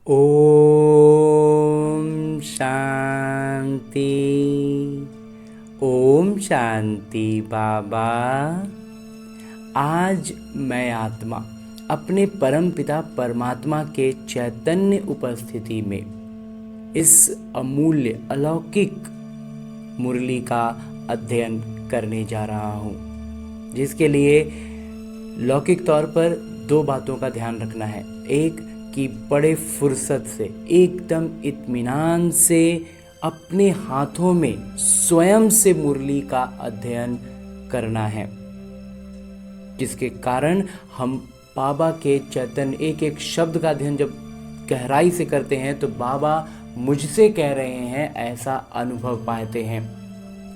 ओम शांति। ओम शांति बाबा। आज मैं आत्मा अपने परम पिता परमात्मा के चैतन्य उपस्थिति में इस अमूल्य अलौकिक मुरली का अध्ययन करने जा रहा हूँ, जिसके लिए लौकिक तौर पर दो बातों का ध्यान रखना है। एक कि बड़े फुर्सत से, एकदम इत्मीनान से अपने हाथों में स्वयं से मुरली का अध्ययन करना है, जिसके कारण हम बाबा के चैतन्य एक एक शब्द का अध्ययन जब गहराई से करते हैं तो बाबा मुझसे कह रहे हैं ऐसा अनुभव पाते हैं,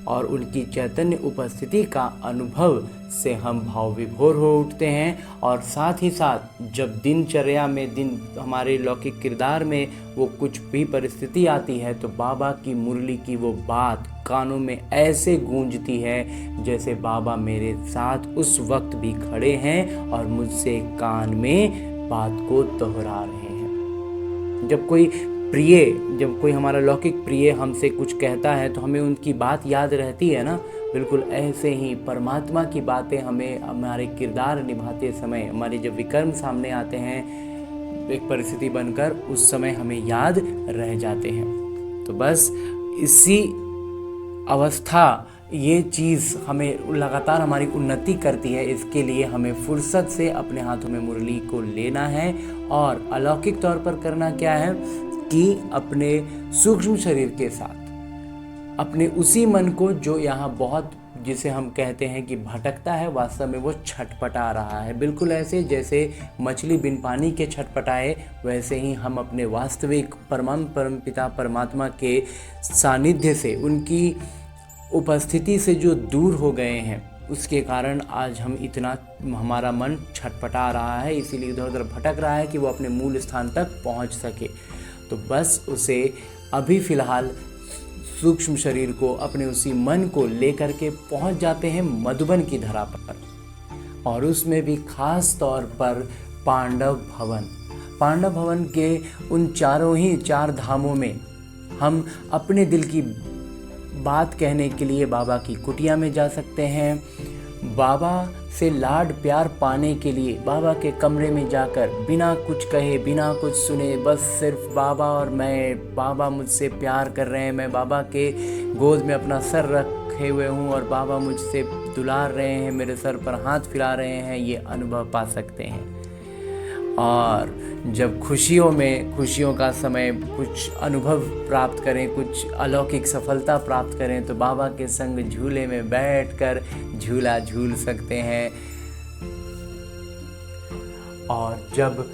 और उनकी चैतन्य उपस्थिति का अनुभव से हम भाव विभोर हो उठते हैं। और साथ ही साथ जब दिनचर्या में हमारे लौकिक किरदार में वो कुछ भी परिस्थिति आती है तो बाबा की मुरली की वो बात कानों में ऐसे गूंजती है जैसे बाबा मेरे साथ उस वक्त भी खड़े हैं और मुझसे कान में बात को दोहरा रहे हैं। जब कोई हमारा लौकिक प्रिय हमसे कुछ कहता है तो हमें उनकी बात याद रहती है ना। बिल्कुल ऐसे ही परमात्मा की बातें हमें हमारे किरदार निभाते समय, हमारे जब विकर्म सामने आते हैं एक परिस्थिति बनकर, उस समय हमें याद रह जाते हैं। तो बस इसी अवस्था, ये चीज़ हमें लगातार हमारी उन्नति करती है। इसके लिए हमें फुर्सत से अपने हाथों में मुरली को लेना है। और अलौकिक तौर पर करना क्या है कि अपने सूक्ष्म शरीर के साथ अपने उसी मन को जो यहाँ बहुत, जिसे हम कहते हैं कि भटकता है, वास्तव में वो छटपटा रहा है। बिल्कुल ऐसे जैसे मछली बिन पानी के छटपटाए, वैसे ही हम अपने वास्तविक परम पिता परमात्मा के सानिध्य से, उनकी उपस्थिति से जो दूर हो गए हैं, उसके कारण आज हमारा मन छटपटा रहा है, इसीलिए इधर उधर भटक रहा है कि वो अपने मूल स्थान तक पहुंच सके। तो बस उसे अभी फ़िलहाल सूक्ष्म शरीर को, अपने उसी मन को लेकर के पहुंच जाते हैं मधुबन की धरा पर, और उसमें भी खास तौर पर पांडव भवन के उन चार धामों में हम अपने दिल की बात कहने के लिए बाबा की कुटिया में जा सकते हैं। बाबा से लाड प्यार पाने के लिए बाबा के कमरे में जाकर बिना कुछ कहे, बिना कुछ सुने, बस सिर्फ बाबा और मैं, बाबा मुझसे प्यार कर रहे हैं, मैं बाबा के गोद में अपना सर रखे हुए हूँ और बाबा मुझसे दुलार रहे हैं, मेरे सर पर हाथ फिरा रहे हैं, ये अनुभव पा सकते हैं। और जब खुशियों का समय कुछ अनुभव प्राप्त करें, कुछ अलौकिक सफलता प्राप्त करें, तो बाबा के संग झूले में बैठकर झूला झूल सकते हैं। और जब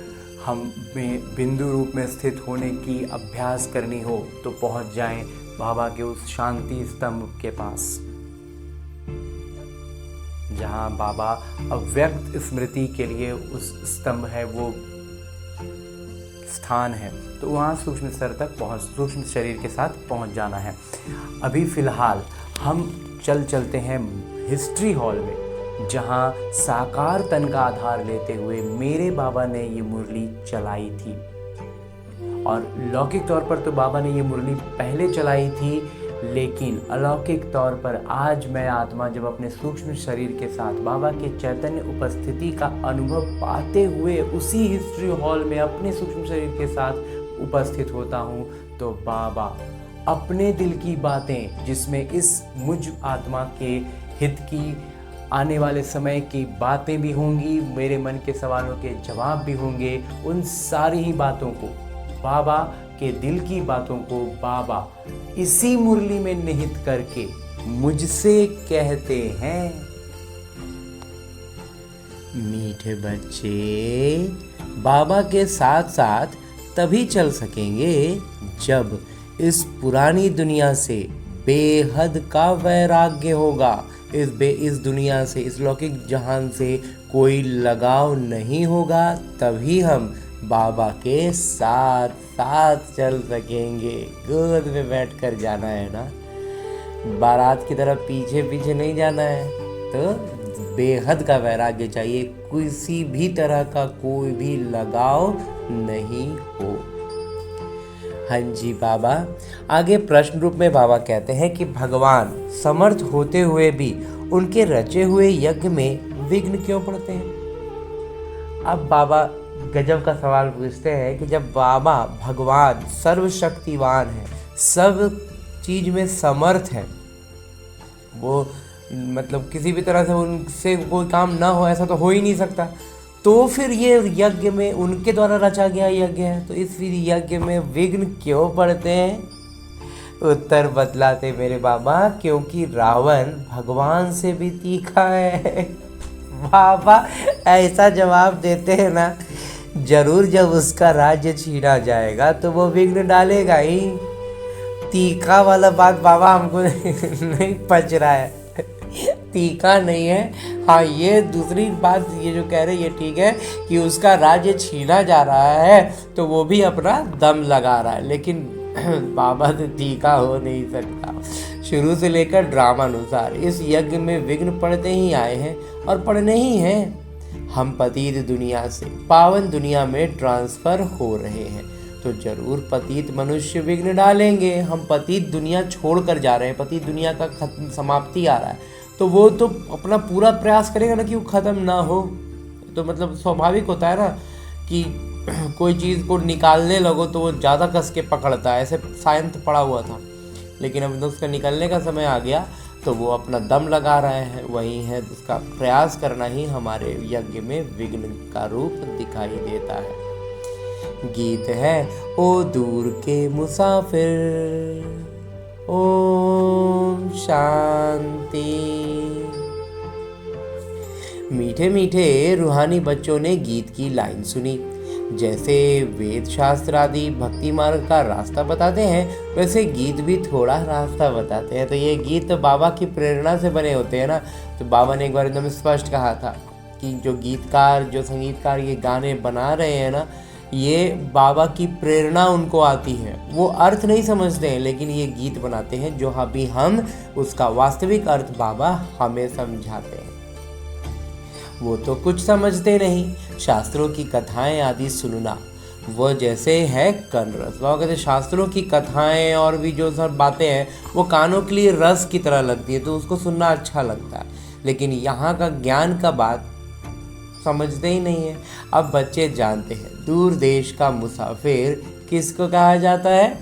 हम में बिंदु रूप में स्थित होने की अभ्यास करनी हो तो पहुंच जाएं बाबा के उस शांति स्तंभ के पास, जहाँ बाबा अव्यक्त स्मृति के लिए उस स्तंभ है, वो स्थान है। तो वहाँ सूक्ष्म शरीर के साथ पहुँच जाना है। अभी फ़िलहाल हम चलते हैं हिस्ट्री हॉल में, जहाँ साकार तन का आधार लेते हुए मेरे बाबा ने ये मुरली चलाई थी। और लौकिक तौर पर तो बाबा ने ये मुरली पहले चलाई थी, लेकिन अलौकिक तौर पर आज मैं आत्मा जब अपने सूक्ष्म शरीर के साथ बाबा के चैतन्य उपस्थिति का अनुभव पाते हुए उसी हिस्ट्री हॉल में अपने सूक्ष्म शरीर के साथ उपस्थित होता हूँ, तो बाबा अपने दिल की बातें, जिसमें इस मुझ आत्मा के हित की, आने वाले समय की बातें भी होंगी, मेरे मन के सवालों के जवाब भी होंगे, उन सारी ही बातों को, बाबा के दिल की बातों को बाबा इसी मुरली में निहित करके मुझसे कहते हैं, मीठे बच्चे, बाबा के साथ साथ तभी चल सकेंगे जब इस पुरानी दुनिया से बेहद का वैराग्य होगा। इस दुनिया से, इस लौकिक जहान से कोई लगाव नहीं होगा, तभी हम बाबा के साथ साथ चल सकेंगे। गोद में बैठकर जाना है ना, बारात की तरफ पीछे पीछे नहीं जाना है। तो बेहद का वैराग्य चाहिए, किसी भी तरह का कोई भी लगाव नहीं हो। हाँ जी बाबा। आगे प्रश्न रूप में बाबा कहते हैं कि भगवान समर्थ होते हुए भी उनके रचे हुए यज्ञ में विघ्न क्यों पड़ते हैं। अब बाबा गजब का सवाल पूछते हैं कि जब बाबा भगवान सर्वशक्तिवान है, सब चीज में समर्थ है, वो मतलब किसी भी तरह से उनसे कोई काम ना हो ऐसा तो हो ही नहीं सकता, तो फिर ये यज्ञ में उनके द्वारा रचा गया यज्ञ है, तो इस यज्ञ में विघ्न क्यों पड़ते हैं। उत्तर बतलाते मेरे बाबा, क्योंकि रावण भगवान से भी तीखा है। बाबा ऐसा जवाब देते हैं ना, जरूर जब उसका राज्य छीना जाएगा तो वो विघ्न डालेगा ही। तीखा वाला बात बाबा हमको नहीं पच रहा है, तीखा नहीं है। हाँ, ये दूसरी बात ये जो कह रहे ये ठीक है कि उसका राज्य छीना जा रहा है तो वो भी अपना दम लगा रहा है, लेकिन बाबा तो तीखा हो नहीं सकता। शुरू से लेकर ड्रामा अनुसार इस यज्ञ में विघ्न पड़ते ही आए हैं और पड़ने ही हैं। हम पतित दुनिया से पावन दुनिया में ट्रांसफर हो रहे हैं तो जरूर पतित मनुष्य विघ्न डालेंगे। हम पतित दुनिया छोड़कर जा रहे हैं, पतित दुनिया का खत्म समाप्ति आ रहा है, तो वो तो अपना पूरा प्रयास करेगा ना कि वो ख़त्म ना हो। तो मतलब स्वाभाविक होता है ना कि कोई चीज़ को निकालने लगो तो वो ज़्यादा कस के पकड़ता है, ऐसे शांत पड़ा हुआ था, लेकिन अब तो उसका निकलने का समय आ गया तो वो अपना दम लगा रहे हैं। वही है, उसका प्रयास करना ही हमारे यज्ञ में विघ्न का रूप दिखाई देता है। गीत है ओ दूर के मुसाफिर, ओम शांति। मीठे मीठे रूहानी बच्चों ने गीत की लाइन सुनी। जैसे वेद शास्त्र आदि भक्ति मार्ग का रास्ता बताते हैं, वैसे गीत भी थोड़ा रास्ता बताते हैं। तो ये गीत तो बाबा की प्रेरणा से बने होते हैं ना। तो बाबा ने एक बार एकदम स्पष्ट कहा था कि जो गीतकार, जो संगीतकार ये गाने बना रहे हैं ना, ये बाबा की प्रेरणा उनको आती है। वो अर्थ नहीं समझते हैं, लेकिन ये गीत बनाते हैं जो अभी हम उसका वास्तविक अर्थ बाबा हमें समझाते हैं। वो तो कुछ समझते नहीं। शास्त्रों की कथाएं आदि सुनना वो जैसे है कनरस। बाबा कहते शास्त्रों की कथाएं और भी जो सब बातें हैं वो कानों के लिए रस की तरह लगती है, तो उसको सुनना अच्छा लगता है, लेकिन यहाँ का ज्ञान का बात समझते ही नहीं है। अब बच्चे जानते हैं दूर देश का मुसाफिर किसको कहा जाता है।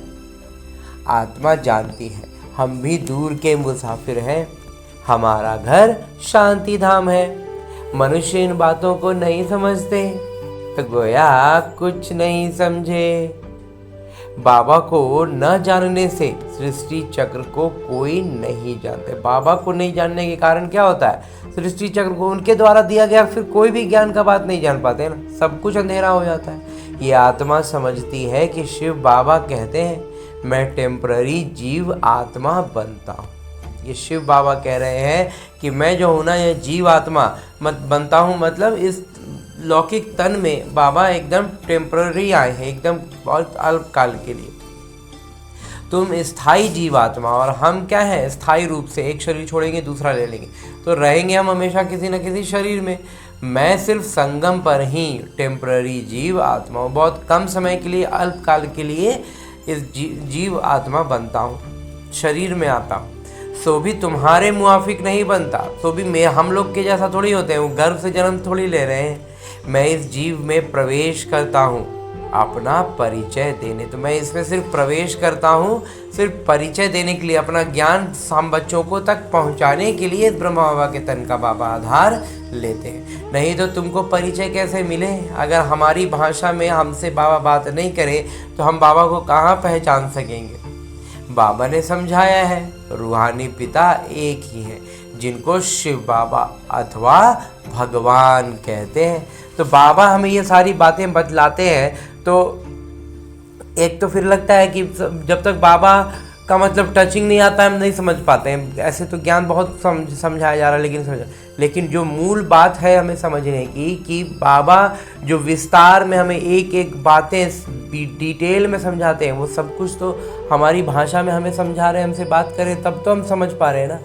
आत्मा जानती है हम भी दूर के मुसाफिर हैं, हमारा घर शांति धाम है। मनुष्य इन बातों को नहीं समझते तो गोया कुछ नहीं समझे। बाबा को न जानने से सृष्टि चक्र को कोई नहीं जानते। बाबा को नहीं जानने के कारण क्या होता है, सृष्टि चक्र को उनके द्वारा दिया गया फिर कोई भी ज्ञान का बात नहीं जान पाते ना, सब कुछ अंधेरा हो जाता है। ये आत्मा समझती है कि शिव बाबा कहते हैं मैं टेम्पररी जीव आत्मा बनता हूँ। ये शिव बाबा कह रहे हैं कि मैं जो हूँ ना, ये जीव आत्मा मत बनता हूँ, मतलब इस लौकिक तन में बाबा एकदम टेम्पररी आए हैं, एकदम बहुत अल्पकाल के लिए। तुम स्थायी जीवात्मा और हम क्या है, स्थायी रूप से एक शरीर छोड़ेंगे दूसरा ले लेंगे, तो रहेंगे हम हमेशा किसी न किसी शरीर में। मैं सिर्फ संगम पर ही टेम्पररी जीव आत्मा, बहुत कम समय के लिए, अल्पकाल के लिए इस जीव आत्मा बनता हूँ, शरीर में आता हूँ। सो भी तुम्हारे मुआफिक नहीं बनता, तो भी मैं हम लोग के जैसा थोड़ी होते हैं, वो गर्भ से जन्म थोड़ी ले रहे हैं। मैं इस जीव में प्रवेश करता हूँ अपना परिचय देने, तो मैं इसमें सिर्फ प्रवेश करता हूँ सिर्फ परिचय देने के लिए, अपना ज्ञान हम बच्चों को तक पहुँचाने के लिए ब्रह्मा बाबा के तन का बाबा आधार लेते हैं। नहीं तो तुमको परिचय कैसे मिले, अगर हमारी भाषा में हमसे बाबा बात नहीं करे तो हम बाबा को कहाँ पहचान सकेंगे। बाबा ने समझाया है रूहानी पिता एक ही है, जिनको शिव बाबा अथवा भगवान कहते हैं। तो बाबा हमें ये सारी बातें बतलाते हैं, तो एक तो फिर लगता है कि जब तक बाबा का मतलब टचिंग नहीं आता हम नहीं समझ पाते हैं। ऐसे तो ज्ञान बहुत समझाया जा रहा है, लेकिन जो मूल बात है हमें समझने की कि बाबा जो विस्तार में हमें एक एक बातें डिटेल में समझाते हैं, वो सब कुछ तो हमारी भाषा में हमें समझा रहे हैं, हमसे बात करें तब तो हम समझ पा रहे हैं ना,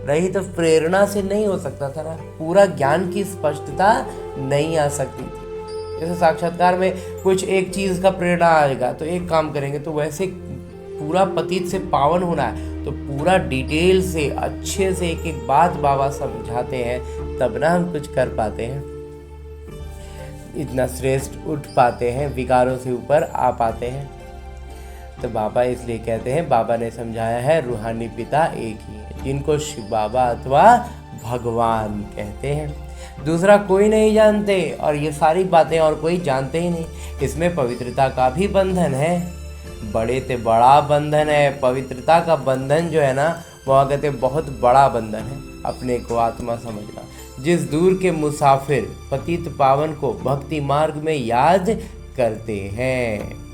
नहीं तो प्रेरणा से नहीं हो सकता था ना, पूरा ज्ञान की स्पष्टता नहीं आ सकती थी। जैसे साक्षात्कार में कुछ एक चीज़ का प्रेरणा आएगा तो एक काम करेंगे, तो वैसे पूरा पतित से पावन होना है तो पूरा डिटेल से अच्छे से एक एक बात बाबा समझाते हैं, तब ना हम कुछ कर पाते हैं, इतना श्रेष्ठ उठ पाते हैं, विकारों से ऊपर आ पाते हैं। तो बाबा इसलिए कहते हैं, बाबा ने समझाया है रूहानी पिता एक ही है, जिनको शिव बाबा अथवा भगवान कहते हैं। दूसरा कोई नहीं जानते, और ये सारी बातें और कोई जानते ही नहीं। इसमें पवित्रता का भी बंधन है, बड़े से बड़ा बंधन है। पवित्रता का बंधन जो है ना, वहाँ कहते बहुत बड़ा बंधन है, अपने को आत्मा समझना। जिस दूर के मुसाफिर पतित पावन को भक्ति मार्ग में याद करते हैं,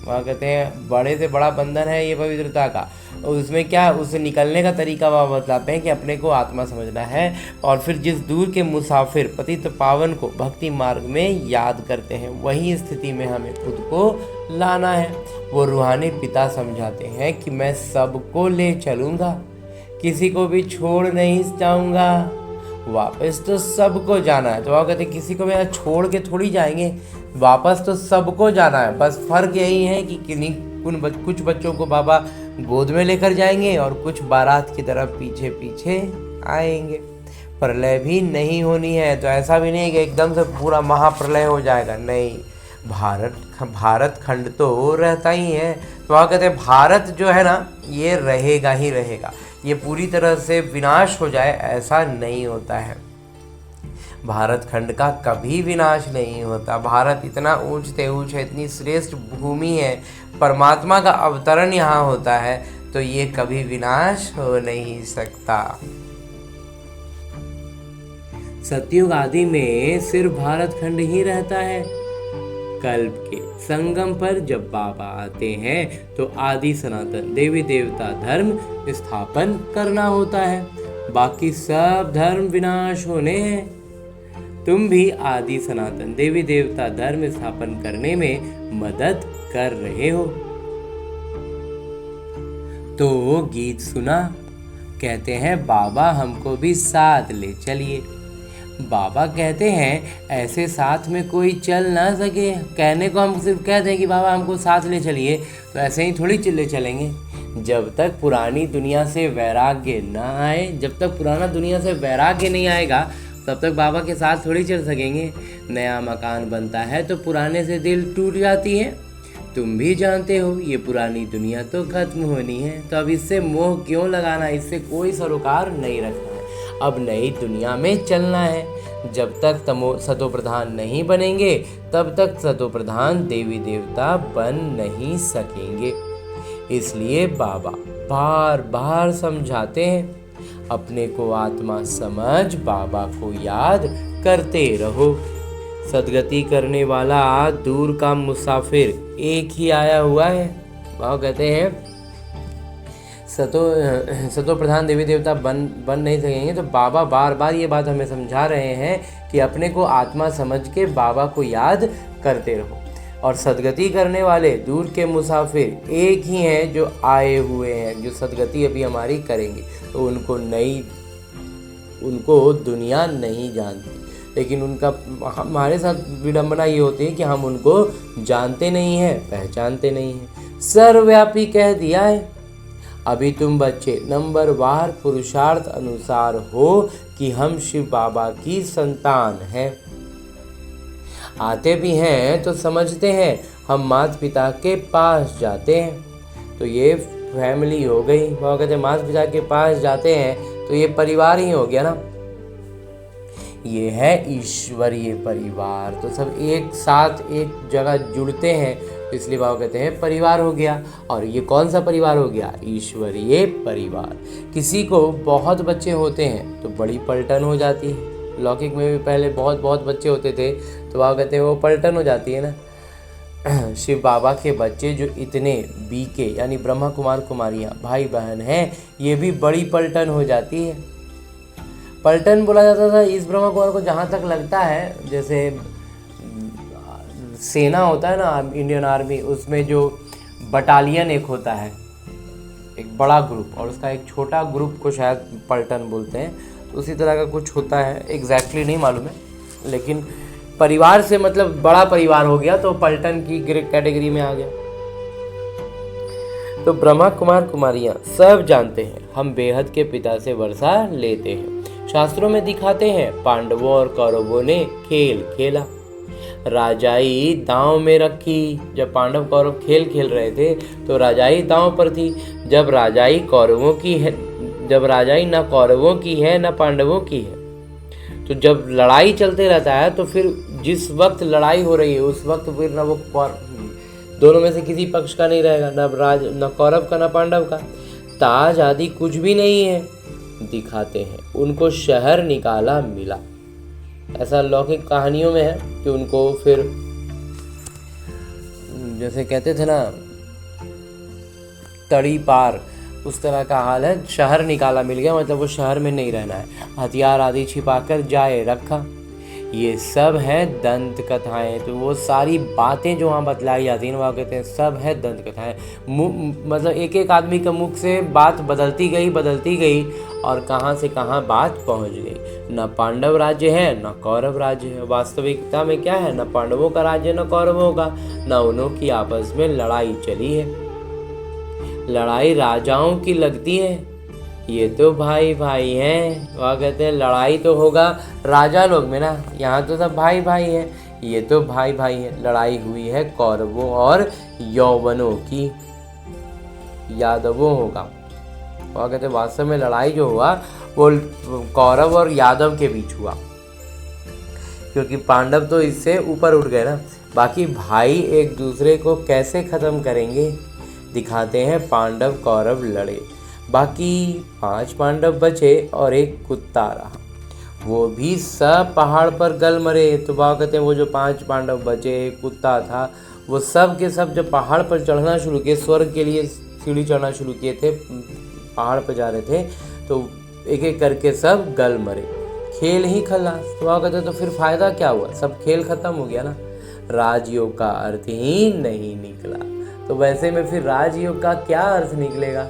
वहाँ कहते हैं बड़े से बड़ा बंधन है ये पवित्रता का। और उसमें क्या, उससे निकलने का तरीका वह बताते हैं कि अपने को आत्मा समझना है। और फिर जिस दूर के मुसाफिर पतित पावन को भक्ति मार्ग में याद करते हैं, वही स्थिति में हमें खुद को लाना है। वो रूहानी पिता समझाते हैं कि मैं सबको ले चलूँगा, किसी को भी छोड़ नहीं जाऊँगा, वापस तो सबको जाना है। तो वह कहते किसी को मैं छोड़ के थोड़ी जाएंगे, वापस तो सबको जाना है। बस फर्क यही है कि कुछ बच्चों को बाबा गोद में लेकर जाएंगे और कुछ बारात की तरफ पीछे पीछे आएंगे। प्रलय भी नहीं होनी है, तो ऐसा भी नहीं है कि एकदम से पूरा महाप्रलय हो जाएगा, नहीं। भारत खंड तो रहता ही है। तो वहाँ कहते हैं भारत जो है ना, ये रहेगा ही रहेगा, ये पूरी तरह से विनाश हो जाए ऐसा नहीं होता है। भारत खंड का कभी विनाश नहीं होता। भारत इतना ऊंच से ऊंच है, इतनी श्रेष्ठ भूमि है, परमात्मा का अवतरण यहाँ होता है, तो ये कभी विनाश हो नहीं सकता। सतयुग आदि में सिर्फ भारत खंड ही रहता है। कल्प के संगम पर जब बाबा आते हैं तो आदि सनातन देवी देवता धर्म स्थापन करना होता है, बाकी सब धर्म विनाश होने हैं। तुम भी आदि सनातन देवी देवता धर्म स्थापन करने में मदद कर रहे हो। तो गीत सुना, कहते हैं बाबा हमको भी साथ ले चलिए। बाबा कहते हैं ऐसे साथ में कोई चल ना सके। कहने को हम सिर्फ कहते हैं कि बाबा हमको साथ ले चलिए, तो ऐसे ही थोड़ी चिल्ले चलेंगे। जब तक पुरानी दुनिया से वैराग्य ना आए, जब तक पुराना दुनिया से वैराग्य नहीं आएगा, तब तक बाबा के साथ थोड़ी चल सकेंगे। नया मकान बनता है तो पुराने से दिल टूट जाती है। तुम भी जानते हो ये पुरानी दुनिया तो खत्म होनी है, तो अब इससे मोह क्यों लगाना, इससे कोई सरोकार नहीं रखना है। अब नई दुनिया में चलना है। जब तक सतो प्रधान नहीं बनेंगे, तब तक सतो प्रधान देवी देवता बन नहीं सकेंगे। इसलिए बाबा बार बार समझाते हैं, अपने को आत्मा समझ बाबा को याद करते रहो। सदगति करने वाला दूर का मुसाफिर एक ही आया हुआ है। वह कहते हैं सतो प्रधान देवी देवता बन नहीं सकेंगे। तो बाबा बार बार ये बात हमें समझा रहे हैं कि अपने को आत्मा समझ के बाबा को याद करते रहो। और सदगति करने वाले दूर के मुसाफिर एक ही हैं जो आए हुए हैं, जो सदगति अभी हमारी करेंगे। तो उनको दुनिया नहीं जानती, लेकिन उनका हमारे साथ विडंबना ये होती है कि हम उनको जानते नहीं हैं, पहचानते नहीं हैं। सर्वव्यापी कह दिया है। अभी तुम बच्चे नंबरवार पुरुषार्थ अनुसार हो कि हम शिव बाबा की संतान हैं। आते भी हैं तो समझते हैं हम माता पिता के पास जाते हैं। तो ये फैमिली हो गई। वो कहते हैं माता पिता के पास जाते हैं तो ये परिवार ही हो गया ना, ये है ईश्वरीय परिवार। तो सब एक साथ एक जगह जुड़ते हैं, इसलिए बाबा कहते हैं परिवार हो गया। और ये कौन सा परिवार हो गया? ईश्वरीय परिवार। किसी को बहुत बच्चे होते हैं तो बड़ी पलटन हो जाती है। लौकिक में भी पहले बहुत बहुत बच्चे होते थे, तो बाबा कहते हैं वो पलटन हो जाती है ना। शिव बाबा के बच्चे जो इतने बीके यानी ब्रह्मा कुमार कुमारियाँ भाई बहन हैं, ये भी बड़ी पलटन हो जाती है। पलटन बोला जाता था इस ब्रह्मा कुमार को, जहाँ तक लगता है जैसे सेना होता है ना इंडियन आर्मी, उसमें जो बटालियन एक होता है, एक बड़ा ग्रुप, और उसका एक छोटा ग्रुप को शायद पलटन बोलते हैं। तो उसी तरह का कुछ होता है, एग्जैक्टली नहीं मालूम है, लेकिन परिवार से मतलब बड़ा परिवार हो गया तो पलटन की कैटेगरी में आ गया। तो ब्रह्मा कुमार कुमारियां सब जानते हैं हम बेहद के पिता से वर्षा लेते हैं। शास्त्रों में दिखाते हैं पांडवों और कौरवों ने खेल खेला, राजाई दांव में रखी। जब पांडव कौरव खेल खेल रहे थे तो राजाई दांव पर थी। जब राजाई कौरवों की है, जब राजाई न कौरवों की है न पांडवों की है, तो जब लड़ाई चलते रहता है तो फिर जिस वक्त लड़ाई हो रही है उस वक्त फिर न वो दोनों में से किसी पक्ष का नहीं रहेगा, न कौरव का न पांडव का। ताज आदि कुछ भी नहीं है। दिखाते हैं उनको शहर निकाला मिला। ऐसा लौकिक कहानियों में है कि उनको फिर जैसे कहते थे ना तड़ी पार, उस तरह का हाल है। शहर निकाला मिल गया मतलब वो शहर में नहीं रहना है, हथियार आदि छिपाकर जाए रखा। ये सब है दंत कथाएं। तो वो सारी बातें जो वहाँ बतलाई जाती हैं वहाँ कहते हैं सब है दंत कथाएं। मतलब एक एक आदमी के मुख से बात बदलती गई और कहाँ से कहाँ बात पहुँच गई। न पांडव राज्य है न कौरव राज्य है। वास्तविकता में क्या है, न पांडवों का राज्य न कौरवों का, न उन्हों की आपस में लड़ाई चली है। लड़ाई राजाओं की लगती है, ये तो भाई भाई हैं। वह कहते हैं लड़ाई तो होगा राजा लोग में ना, यहाँ तो सब भाई भाई हैं, ये तो भाई भाई है। लड़ाई हुई है कौरवों और यौवनों की, यादवों होगा। वह कहते हैं वास्तव में लड़ाई जो हुआ वो कौरव और यादव के बीच हुआ, क्योंकि पांडव तो इससे ऊपर उठ गए ना। बाकी भाई एक दूसरे को कैसे खत्म करेंगे दिखाते हैं। पांडव कौरव लड़े, बाकी 5 पांडव बचे और एक कुत्ता रहा, वो भी सब पहाड़ पर गल मरे। तो बाबा कहते हैं वो जो 5 पांडव बचे, कुत्ता था, वो सब के सब जब पहाड़ पर चढ़ना शुरू किए, स्वर्ग के लिए सीढ़ी चढ़ना शुरू किए थे, पहाड़ पर जा रहे थे, तो एक एक करके सब गल मरे। खेल ही खलास। तो बाबा कहते हैं तो फिर फायदा क्या हुआ, सब खेल खत्म हो गया ना, राजयोग का अर्थ ही नहीं निकला। तो वैसे में फिर राजयोग का क्या अर्थ निकलेगा,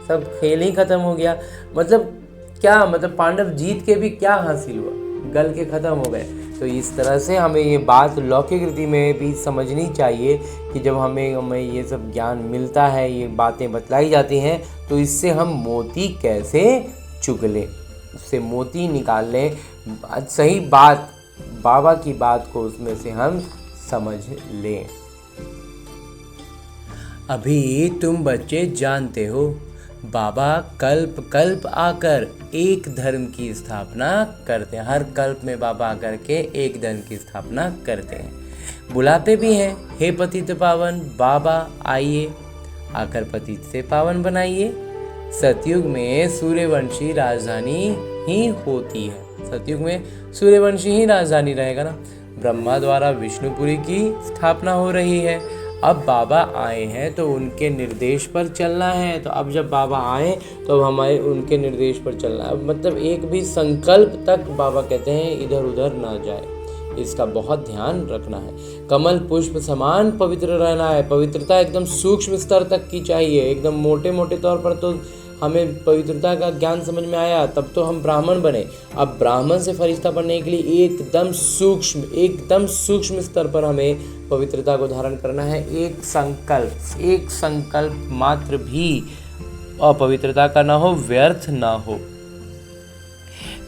सब खेल ही खत्म हो गया। मतलब क्या, मतलब पांडव जीत के भी क्या हासिल हुआ, गल के खत्म हो गए। तो इस तरह से हमें ये बात लौकिक रीति में भी समझनी चाहिए कि जब हमें ये सब ज्ञान मिलता है, ये बातें बतलाई जाती हैं, तो इससे हम मोती कैसे चुग लें, उससे मोती निकाल लें, सही बात बाबा की बात को उसमें से हम समझ लें। अभी तुम बच्चे जानते हो बाबा कल्प कल्प आकर एक धर्म की स्थापना करते हैं। हर कल्प में बाबा आकर के एक धर्म की स्थापना करते हैं। बुलाते भी हैं, हे पतित पावन बाबा आइए, आकर पतित से पावन बनाइए। सतयुग में सूर्यवंशी राजधानी ही होती है। सतयुग में सूर्यवंशी ही राजधानी रहेगा ना। ब्रह्मा द्वारा विष्णुपुरी की स्थापना हो रही है। अब बाबा आए हैं तो उनके निर्देश पर चलना है। तो अब जब बाबा आए तो हमारे उनके निर्देश पर चलना है। मतलब एक भी संकल्प तक बाबा कहते हैं इधर उधर ना जाए, इसका बहुत ध्यान रखना है। कमल पुष्प समान पवित्र रहना है। पवित्रता एकदम सूक्ष्म स्तर तक की चाहिए। एकदम मोटे मोटे तौर पर तो हमें पवित्रता का ज्ञान समझ में आया, तब तो हम ब्राह्मण बने। अब ब्राह्मण से फरिश्ता बनने के लिए एकदम सूक्ष्म स्तर पर हमें पवित्रता को धारण करना है। एक संकल्प मात्र भी अपवित्रता का ना हो, व्यर्थ ना हो।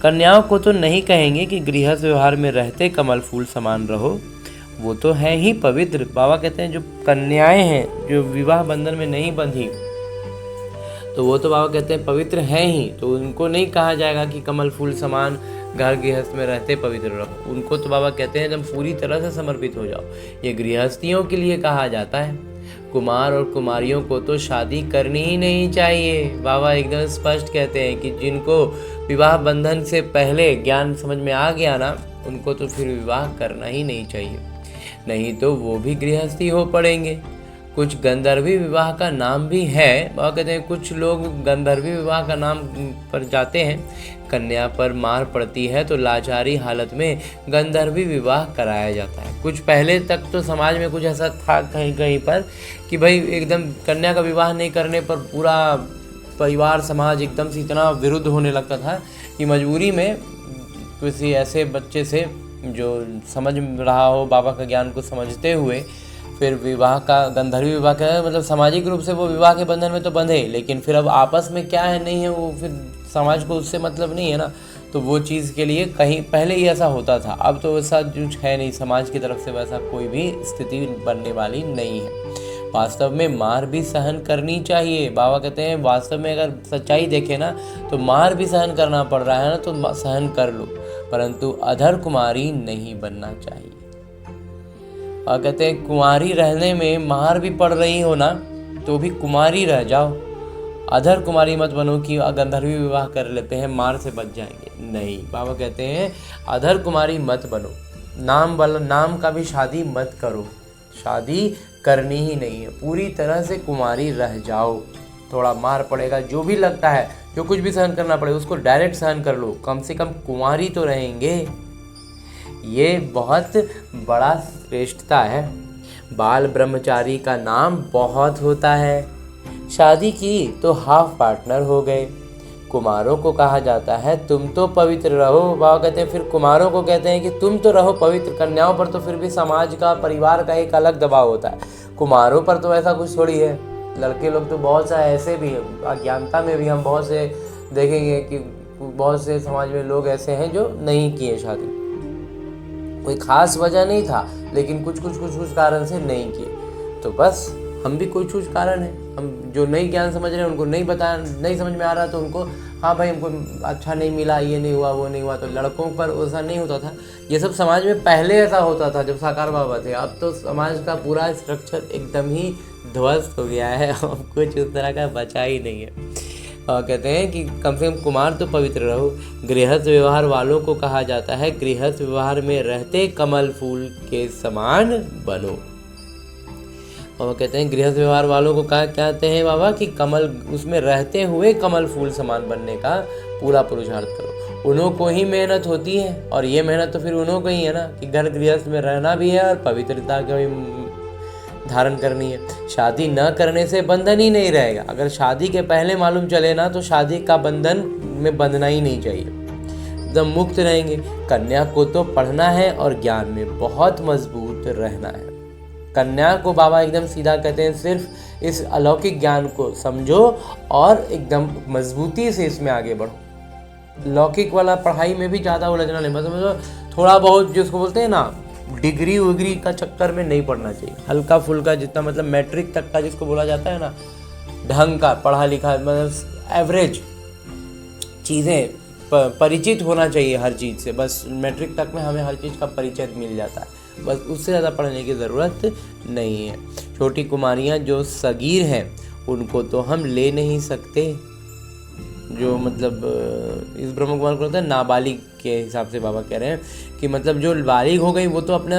कन्याओं को तो नहीं कहेंगे कि गृहस्थ व्यवहार में रहते कमल फूल समान रहो, वो तो है ही पवित्र। बाबा कहते हैं जो कन्याएं हैं जो विवाह बंधन में नहीं बंधी, तो वो तो बाबा कहते हैं पवित्र हैं ही। तो उनको नहीं कहा जाएगा कि कमल फूल समान घर गृहस्थ में रहते पवित्र रहो। उनको तो बाबा कहते हैं एकदम पूरी तरह से समर्पित हो जाओ। ये गृहस्थियों के लिए कहा जाता है। कुमार और कुमारियों को तो शादी करनी ही नहीं चाहिए। बाबा एकदम स्पष्ट कहते हैं कि जिनको विवाह बंधन से पहले ज्ञान समझ में आ गया ना, उनको तो फिर विवाह करना ही नहीं चाहिए, नहीं तो वो भी गृहस्थी हो पड़ेंगे। कुछ गंधर्वी विवाह का नाम भी है। बाबा कहते हैं कुछ लोग गंधर्वी विवाह का नाम पर जाते हैं। कन्या पर मार पड़ती है तो लाचारी हालत में गंधर्वी विवाह कराया जाता है। कुछ पहले तक तो समाज में कुछ ऐसा था कहीं कहीं पर कि भाई एकदम कन्या का विवाह नहीं करने पर पूरा परिवार समाज एकदम से इतना विरुद्ध होने लगता था कि मजबूरी में किसी ऐसे बच्चे से जो समझ रहा हो बाबा का ज्ञान को समझते हुए फिर विवाह का, गंधर्वी विवाह का मतलब सामाजिक रूप से वो विवाह के बंधन में तो बंधे, लेकिन फिर अब आपस में क्या है नहीं है वो फिर समाज को उससे मतलब नहीं है ना। तो वो चीज़ के लिए कहीं पहले ही ऐसा होता था, अब तो वैसा कुछ है नहीं, समाज की तरफ से वैसा कोई भी स्थिति बनने वाली नहीं है। वास्तव में मार भी सहन करनी चाहिए। बाबा कहते हैं वास्तव में अगर सच्चाई देखें ना तो मार भी सहन करना पड़ रहा है ना तो सहन कर लो, परंतु अधर कुमारी नहीं बनना चाहिए। और कहते हैं कुंवारी रहने में मार भी पड़ रही हो ना तो भी कुमारी रह जाओ, अधर कुमारी मत बनो कि गंधर्वी विवाह कर लेते हैं मार से बच जाएंगे। नहीं, बाबा कहते हैं अधर कुमारी मत बनो, नाम का भी शादी मत करो, शादी करनी ही नहीं है, पूरी तरह से कुमारी रह जाओ। थोड़ा मार पड़ेगा जो भी लगता है, जो कुछ भी सहन करना पड़े उसको डायरेक्ट सहन कर लो, कम से कम कुमारी तो रहेंगे। ये बहुत बड़ा श्रेष्ठता है। बाल ब्रह्मचारी का नाम बहुत होता है, शादी की तो हाफ पार्टनर हो गए। कुमारों को कहा जाता है तुम तो पवित्र रहो। बाबा कहते हैं फिर कुमारों को कहते हैं कि तुम तो रहो पवित्र। कन्याओं पर तो फिर भी समाज का, परिवार का एक अलग दबाव होता है, कुमारों पर तो ऐसा कुछ थोड़ी है। लड़के लोग तो बहुत सा ऐसे भी है, अज्ञानता में भी हम बहुत से देखेंगे कि बहुत से समाज में लोग ऐसे हैं जो नहीं किए शादी, कोई खास वजह नहीं था लेकिन कुछ कारण से नहीं किए। तो बस हम भी कुछ कारण है, हम जो नई ज्ञान समझ रहे हैं उनको नहीं समझ में आ रहा तो उनको हाँ भाई हमको अच्छा नहीं मिला, ये नहीं हुआ वो नहीं हुआ। तो लड़कों पर ऐसा नहीं होता था, ये सब समाज में पहले ऐसा होता था जब साकार बाबा थे। अब तो समाज का पूरा स्ट्रक्चर एकदम ही ध्वस्त हो गया है, अब कुछ उस तरह का बचा ही नहीं है। और कहते हैं कि कम से कम कुमार तो पवित्र रहो। गृहस्थ व्यवहार वालों को कहा जाता है गृहस्थ व्यवहार में रहते कमल फूल के समान बनो। बाबा कहते हैं गृहस्थ व्यवहार वालों को कहते हैं बाबा कि कमल, उसमें रहते हुए कमल फूल समान बनने का पूरा पुरुषार्थ करो। उन्हों को ही मेहनत होती है, और ये मेहनत तो फिर उन्हों को ही है ना कि घर गृहस्थ में रहना भी है और पवित्रता का भी धारण करनी है। शादी न करने से बंधन ही नहीं रहेगा। अगर शादी के पहले मालूम चले ना तो शादी का बंधन में बंधना ही नहीं चाहिए, एकदम मुक्त रहेंगे। कन्या को तो पढ़ना है और ज्ञान में बहुत मजबूत रहना है। कन्या को बाबा एकदम सीधा कहते हैं सिर्फ इस अलौकिक ज्ञान को समझो और एकदम मजबूती से इसमें आगे बढ़ो। लौकिक वाला पढ़ाई में भी ज़्यादा उलझना नहीं, मतलब थोड़ा बहुत जिसको बोलते हैं ना डिग्री उग्री का चक्कर में नहीं पढ़ना चाहिए। हल्का फुल्का जितना, मतलब मैट्रिक तक का जिसको बोला जाता है ना, ढंग का पढ़ा लिखा, मतलब एवरेज चीज़ें परिचित होना चाहिए हर चीज़ से। बस मैट्रिक तक में हमें हर चीज़ का परिचय मिल जाता है, बस उससे ज़्यादा पढ़ने की ज़रूरत नहीं है। छोटी कुमारियाँ जो सगीर हैं उनको तो हम ले नहीं सकते, जो मतलब इस ब्रह्म कुमार को होता है नाबालिग के हिसाब से बाबा कह रहे हैं कि मतलब जो बालिग हो गई वो तो अपना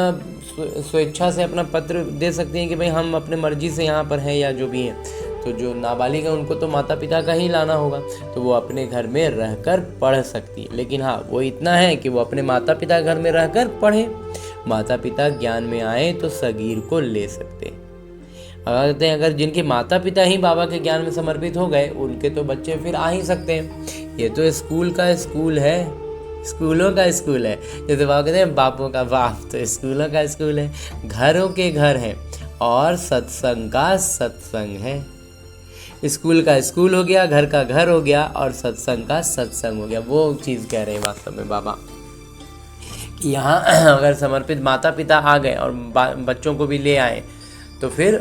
स्वेच्छा से अपना पत्र दे सकती हैं कि भाई हम अपने मर्जी से यहाँ पर हैं या जो भी हैं। तो जो नाबालिग है उनको तो माता पिता का ही लाना होगा, तो वो अपने घर में रहकर पढ़ सकती है। लेकिन हाँ, वो इतना है कि वो अपने माता पिता घर में रहकर पढ़े। माता पिता ज्ञान में आए तो सगीर को ले सकते हैं। कहते हैं अगर जिनके माता पिता ही बाबा के ज्ञान में समर्पित हो गए उनके तो बच्चे फिर आ ही सकते हैं। ये तो स्कूल का स्कूल है, स्कूलों का स्कूल है। जैसे बाबा कहते हैं बापों का बाप, तो स्कूलों का स्कूल है, घरों के घर हैं और सत्संग का सत्संग है। स्कूल का स्कूल हो गया, घर का घर हो गया और सत्संग का सत्संग हो गया। वो चीज़ कह रहे हैं वास्तव में बाबा कि यहाँ अगर समर्पित माता पिता आ गए और बच्चों को भी ले आए तो फिर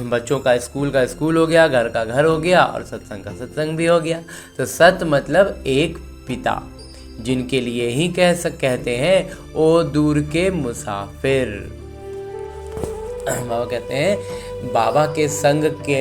बच्चों का स्कूल हो गया, घर का घर हो गया और सत्संग का सत्संग भी हो गया। तो सत मतलब एक पिता, जिनके लिए ही कहते हैं ओ दूर के मुसाफिर। बाबा कहते हैं बाबा के संग के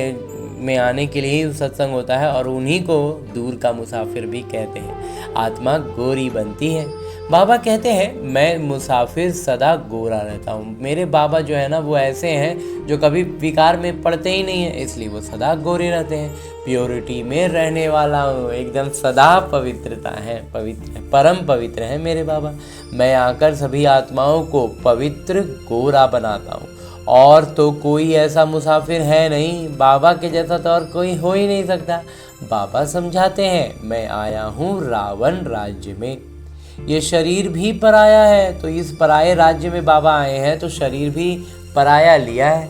में आने के लिए ही सत्संग होता है और उन्हीं को दूर का मुसाफिर भी कहते हैं। आत्मा गोरी बनती है। बाबा कहते हैं मैं मुसाफिर सदा गोरा रहता हूँ। मेरे बाबा जो है ना वो ऐसे हैं जो कभी विकार में पड़ते ही नहीं है, इसलिए वो सदा गोरे रहते हैं। प्योरिटी में रहने वाला हूँ, एकदम सदा पवित्रता है, पवित्र परम पवित्र है मेरे बाबा। मैं आकर सभी आत्माओं को पवित्र गोरा बनाता हूँ और तो कोई ऐसा मुसाफिर है नहीं, बाबा के जैसा तो और कोई हो ही नहीं सकता। बाबा समझाते हैं मैं आया हूँ रावण राज्य में, ये शरीर भी पराया है, तो इस पराये राज्य में बाबा आए हैं तो शरीर भी पराया लिया है।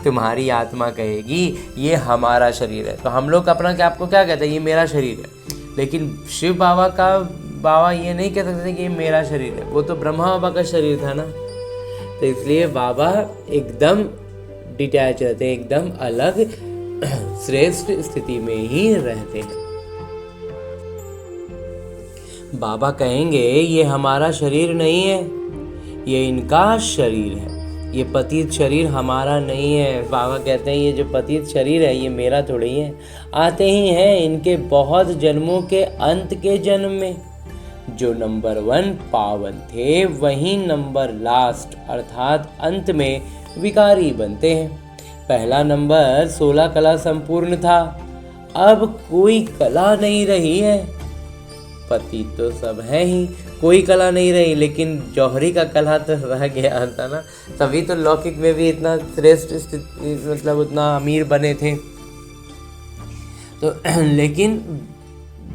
तुम्हारी आत्मा कहेगी ये हमारा शरीर है, तो हम लोग अपना क्या आपको क्या कहते हैं, ये मेरा शरीर है। लेकिन शिव बाबा ये नहीं कह सकते कि ये मेरा शरीर है, वो तो ब्रह्मा बाबा का शरीर था ना। तो इसलिए बाबा एकदम डिटैच रहते हैं, एकदम अलग श्रेष्ठ स्थिति में ही रहते हैं। बाबा कहेंगे ये हमारा शरीर नहीं है, ये इनका शरीर है, ये पतित शरीर हमारा नहीं है। बाबा कहते हैं ये जो पतित शरीर है ये मेरा थोड़ी है, आते ही हैं इनके बहुत जन्मों के अंत के जन्म में। जो नंबर 1 पावन थे वही नंबर लास्ट अर्थात अंत में विकारी बनते हैं। पहला नंबर 16 कला संपूर्ण था, अब कोई कला नहीं रही है। पति तो सब है ही, कोई कला नहीं रही, लेकिन जौहरी का कला तो रह गया था ना, तभी तो लौकिक में भी इतना श्रेष्ठ मतलब उतना अमीर बने थे। तो लेकिन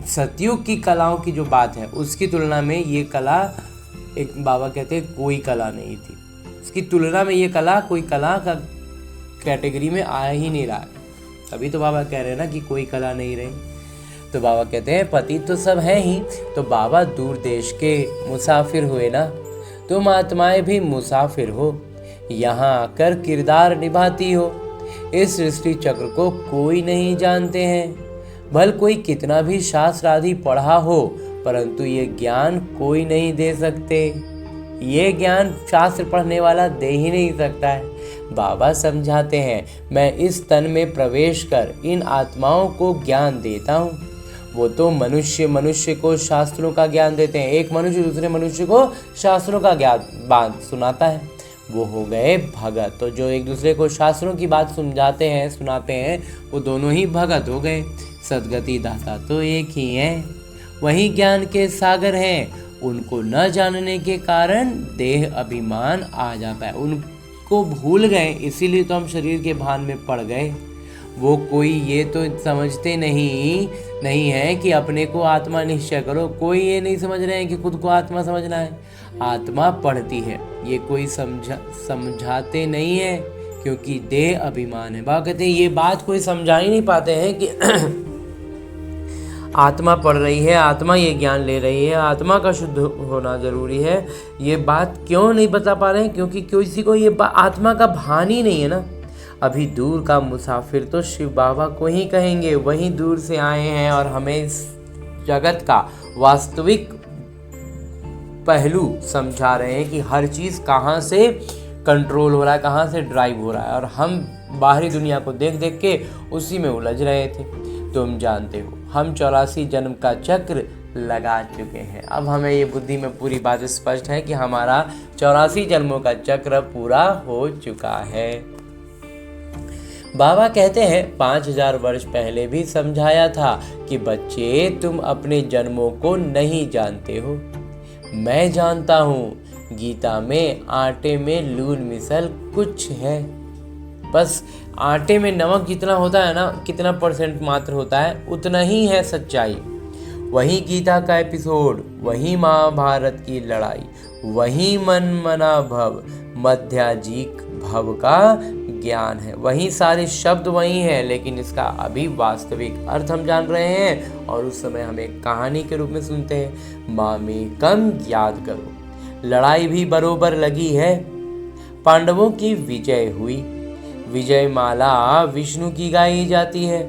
सतयुग की कलाओं की जो बात है उसकी तुलना में ये कला एक बाबा कहते हैं कोई कला नहीं थी, उसकी तुलना में ये कला कोई कला का कैटेगरी में आया ही नहीं रहा। अभी तो बाबा कह रहे हैं ना कि कोई कला नहीं रही, तो बाबा कहते हैं पति तो सब है ही। तो बाबा दूर देश के मुसाफिर हुए ना, तुम आत्माएं भी मुसाफिर हो, यहाँ आकर किरदार निभाती हो। इस सृष्टि चक्र को कोई नहीं जानते हैं, भल कोई कितना भी शास्त्र आदि पढ़ा हो, परंतु ये ज्ञान कोई नहीं दे सकते। ये ज्ञान शास्त्र पढ़ने वाला दे ही नहीं सकता है। बाबा समझाते हैं मैं इस तन में प्रवेश कर इन आत्माओं को ज्ञान देता हूँ। वो तो मनुष्य को शास्त्रों का ज्ञान देते हैं, एक मनुष्य दूसरे मनुष्य को शास्त्रों का ज्ञान बात सुनाता है, वो हो गए भगत। तो जो एक दूसरे को शास्त्रों की बात समझाते हैं सुनाते हैं वो दोनों ही भगत हो गए। सदगति दाता तो एक ही है, वही ज्ञान के सागर हैं। उनको न जानने के कारण देह अभिमान आ जाता है, उनको भूल गए, इसीलिए तो हम शरीर के भान में पड़ गए। वो कोई ये तो समझते नहीं है कि अपने को आत्मा निश्चय करो, कोई ये नहीं समझ रहे हैं कि खुद को आत्मा समझना है। आत्मा पढ़ती है, ये कोई समझाते नहीं है, क्योंकि देह अभिमान है। बाबा कहते हैं ये बात कोई समझा ही नहीं पाते हैं कि आत्मा पढ़ रही है, आत्मा ये ज्ञान ले रही है, आत्मा का शुद्ध होना जरूरी है। ये बात क्यों नहीं बता पा रहे हैं, क्योंकि किसी को ये आत्मा का भान ही नहीं है ना। अभी दूर का मुसाफिर तो शिव बाबा को ही कहेंगे, वहीं दूर से आए हैं और हमें इस जगत का वास्तविक पहलू समझा रहे हैं कि हर चीज़ कहाँ से कंट्रोल हो रहा है, कहाँ से ड्राइव हो रहा है, और हम बाहरी दुनिया को देख देख के उसी में उलझ रहे थे। तुम जानते हो हम 84 जन्म का चक्र लगा चुके हैं। अब हमें ये बुद्धि में पूरी बात स्पष्ट है कि हमारा 84 जन्मों का चक्र पूरा हो चुका है। बाबा कहते हैं 5000 वर्ष पहले भी समझाया था कि बच्चे तुम अपने जन्मों को नहीं जानते हो, मैं जानता हूँ। गीता में आटे में लून मिसल कुछ है, बस आटे में नमक जितना होता है ना, कितना परसेंट मात्र होता है, उतना ही है सच्चाई। वही गीता का एपिसोड, वही महाभारत की लड़ाई, वही मन मना भव मध्याजीक भव का ज्ञान है। वही सारे शब्द वही हैं, लेकिन इसका अभी वास्तविक अर्थ हम जान रहे हैं और उस समय हम एक कहानी के रूप में सुनते हैं। मामेकम याद करो, लड़ाई भी बरोबर लगी है, पांडवों की विजय हुई। विजय माला विष्णु की गाई जाती है,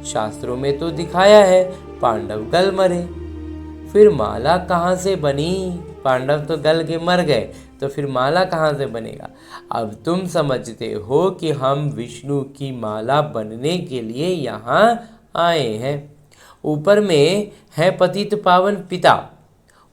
शास्त्रों में तो दिखाया है पांडव गल मरे। फिर माला कहाँ से बनी? पांडव तो गल के मर गए, तो फिर माला कहाँ से बनेगा? अब तुम समझते हो कि हम विष्णु की माला बनने के लिए यहाँ आए हैं। ऊपर में है पतित पावन पिता,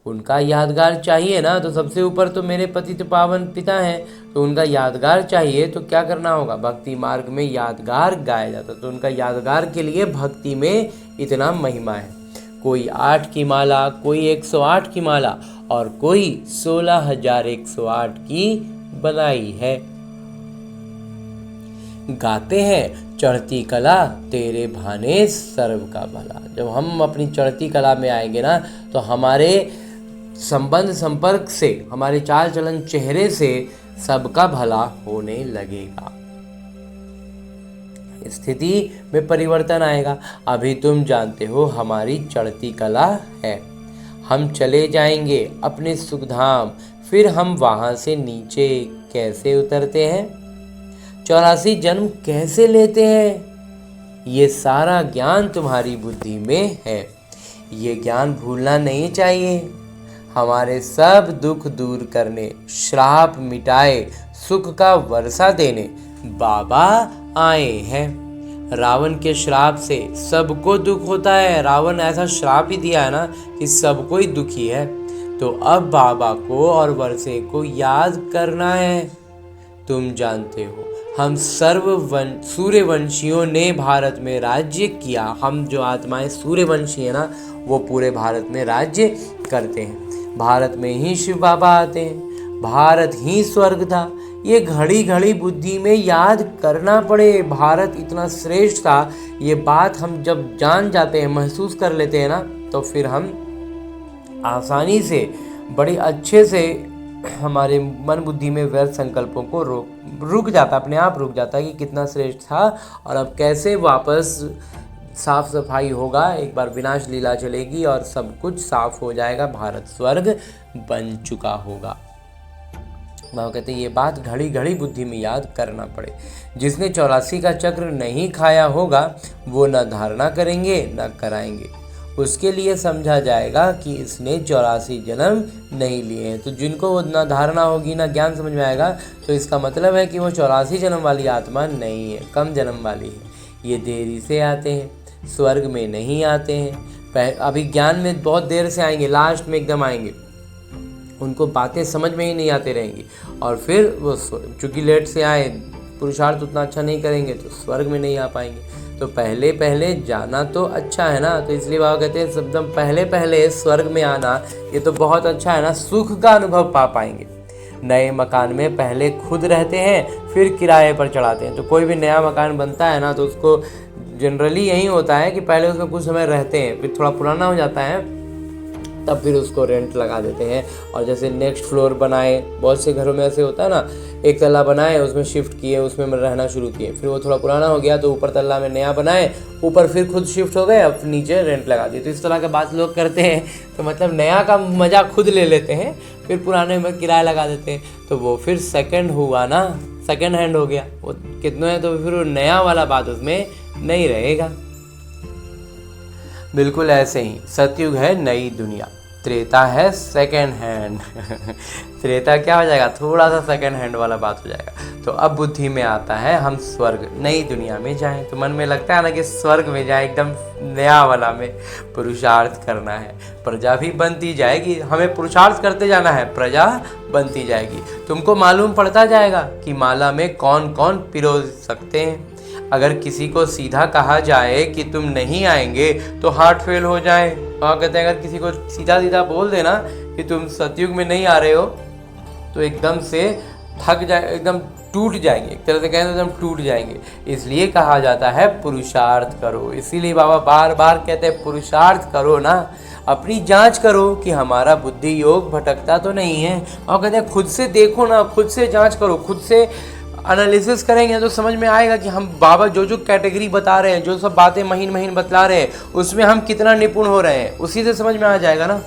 उनका यादगार चाहिए ना, तो सबसे ऊपर तो मेरे पतित पावन पिता हैं, तो उनका यादगार चाहिए। तो क्या करना होगा? भक्ति मार्ग में यादगार गाया जाता, तो उनका यादगार के लिए भक्ति में इतना महिमा है। कोई 8 की माला, कोई 108 की माला और कोई 16,108 की बनाई है। गाते हैं चढ़ती कला तेरे भाने सर्व का भला। जब हम अपनी चढ़ती कला में आएंगे ना, तो हमारे संबंध संपर्क से, हमारे चाल चलन चेहरे से सबका भला होने लगेगा। स्थिति में परिवर्तन आएगा। अभी तुम जानते हो हमारी चढ़ती कला है। हम चले जाएंगे अपने सुखधाम, फिर हम वहां से नीचे कैसे उतरते हैं, 84 जन्म कैसे लेते हैं, ये सारा ज्ञान तुम्हारी बुद्धि में है। ये ज्ञान भूलना नहीं चाहिए। हमारे सब दुख दूर करने, श्राप मिटाए, सुख का वर्षा देने बाबा आए हैं। रावण के श्राप से सबको दुख होता है। रावण ऐसा श्राप ही दिया है ना कि सबको ही दुखी है। तो अब बाबा को और वर्षे को याद करना है। तुम जानते हो हम सूर्यवंशियों ने भारत में राज्य किया। हम जो आत्माएं सूर्यवंशी है ना, वो पूरे भारत में राज्य करते हैं। भारत में ही शिव बाबा आते हैं। भारत ही स्वर्ग था। ये घड़ी घड़ी बुद्धि में याद करना पड़े। भारत इतना श्रेष्ठ था। ये बात हम जब जान जाते हैं, महसूस कर लेते हैं ना, तो फिर हम आसानी से, बड़ी अच्छे से हमारे मन बुद्धि में व्यर्थ संकल्पों को रुक जाता, अपने आप रुक जाता है कि कितना श्रेष्ठ था और अब कैसे वापस साफ सफाई होगा। एक बार विनाश लीला चलेगी और सब कुछ साफ हो जाएगा। भारत स्वर्ग बन चुका होगा। बाबा कहते हैं ये बात घड़ी घड़ी बुद्धि में याद करना पड़े। जिसने 84 का चक्र नहीं खाया होगा वो न धारणा करेंगे न कराएंगे। उसके लिए समझा जाएगा कि इसने 84 जन्म नहीं लिए हैं। तो जिनको वो ना धारणा होगी ना ज्ञान समझ में आएगा, तो इसका मतलब है कि वो 84 जन्म वाली आत्मा नहीं है, कम जन्म वाली है। ये देरी से आते हैं, स्वर्ग में नहीं आते हैं। अभी ज्ञान में बहुत देर से आएंगे, लास्ट में एकदम आएंगे। उनको बातें समझ में ही नहीं आते रहेंगी और फिर वो चूँकि लेट से आए, पुरुषार्थ उतना अच्छा नहीं करेंगे तो स्वर्ग में नहीं आ पाएंगे। तो पहले पहले जाना तो अच्छा है ना। तो इसलिए बाबा कहते हैं एकदम पहले पहले स्वर्ग में आना, ये तो बहुत अच्छा है ना। सुख का अनुभव पा पाएंगे। नए मकान में पहले खुद रहते हैं, फिर किराए पर चढ़ाते हैं। तो कोई भी नया मकान बनता है ना, तो उसको जनरली यही होता है कि पहले उसमें कुछ समय रहते हैं, फिर थोड़ा पुराना हो जाता है, तब फिर उसको रेंट लगा देते हैं। और जैसे नेक्स्ट फ्लोर बनाए, बहुत से घरों में ऐसे होता है ना, एक तल्ला बनाए, उसमें शिफ्ट किए, उसमें रहना शुरू किए, फिर वो थोड़ा पुराना हो गया तो ऊपर तल्ला में नया बनाए, ऊपर फिर खुद शिफ्ट हो गए, अब नीचे रेंट लगा दिए। तो इस तरह की बात लोग करते हैं। तो मतलब नया का मजा खुद ले लेते हैं, फिर पुराने में किराया लगा देते हैं। तो वो फिर सेकंड हुआ ना, सेकंड हैंड हो गया वो कितने है, तो फिर वो नया वाला बात उसमें नहीं रहेगा। बिल्कुल ऐसे ही सतयुग है नई दुनिया, त्रेता है सेकंड हैंड। त्रेता क्या हो जाएगा, थोड़ा सा सेकंड हैंड वाला बात हो जाएगा। तो अब बुद्धि में आता है हम स्वर्ग नई दुनिया में जाएं। तो मन में लगता है ना कि स्वर्ग में जाए, एकदम नया वाला में पुरुषार्थ करना है, प्रजा भी बनती जाएगी। हमें पुरुषार्थ करते जाना है, प्रजा बनती जाएगी। तुमको मालूम पड़ता जाएगा कि माला में कौन कौन पिरो सकते हैं। अगर किसी को सीधा कहा जाए कि तुम नहीं आएंगे तो हार्ट फेल हो जाए। वहाँ कहते हैं अगर किसी को सीधा सीधा बोल देना कि तुम सतयुग में नहीं आ रहे हो, तो एकदम से थक जाए, एकदम टूट जाएंगे। एक तरह से कहें तो एकदम टूट जाएंगे। इसलिए कहा जाता है पुरुषार्थ करो। इसीलिए बाबा बार बार कहते हैं पुरुषार्थ करो ना, अपनी जांच करो कि हमारा बुद्धि योग भटकता तो नहीं है। और कहते हैं खुद से देखो ना, खुद से जांच करो, खुद से एनालिसिस करेंगे तो समझ में आएगा कि हम बाबा जो जो कैटेगरी बता रहे हैं, जो सब बातें महीन महीन बतला रहे हैं, उसमें हम कितना निपुण हो रहे हैं, उसी से समझ में आ जाएगा ना।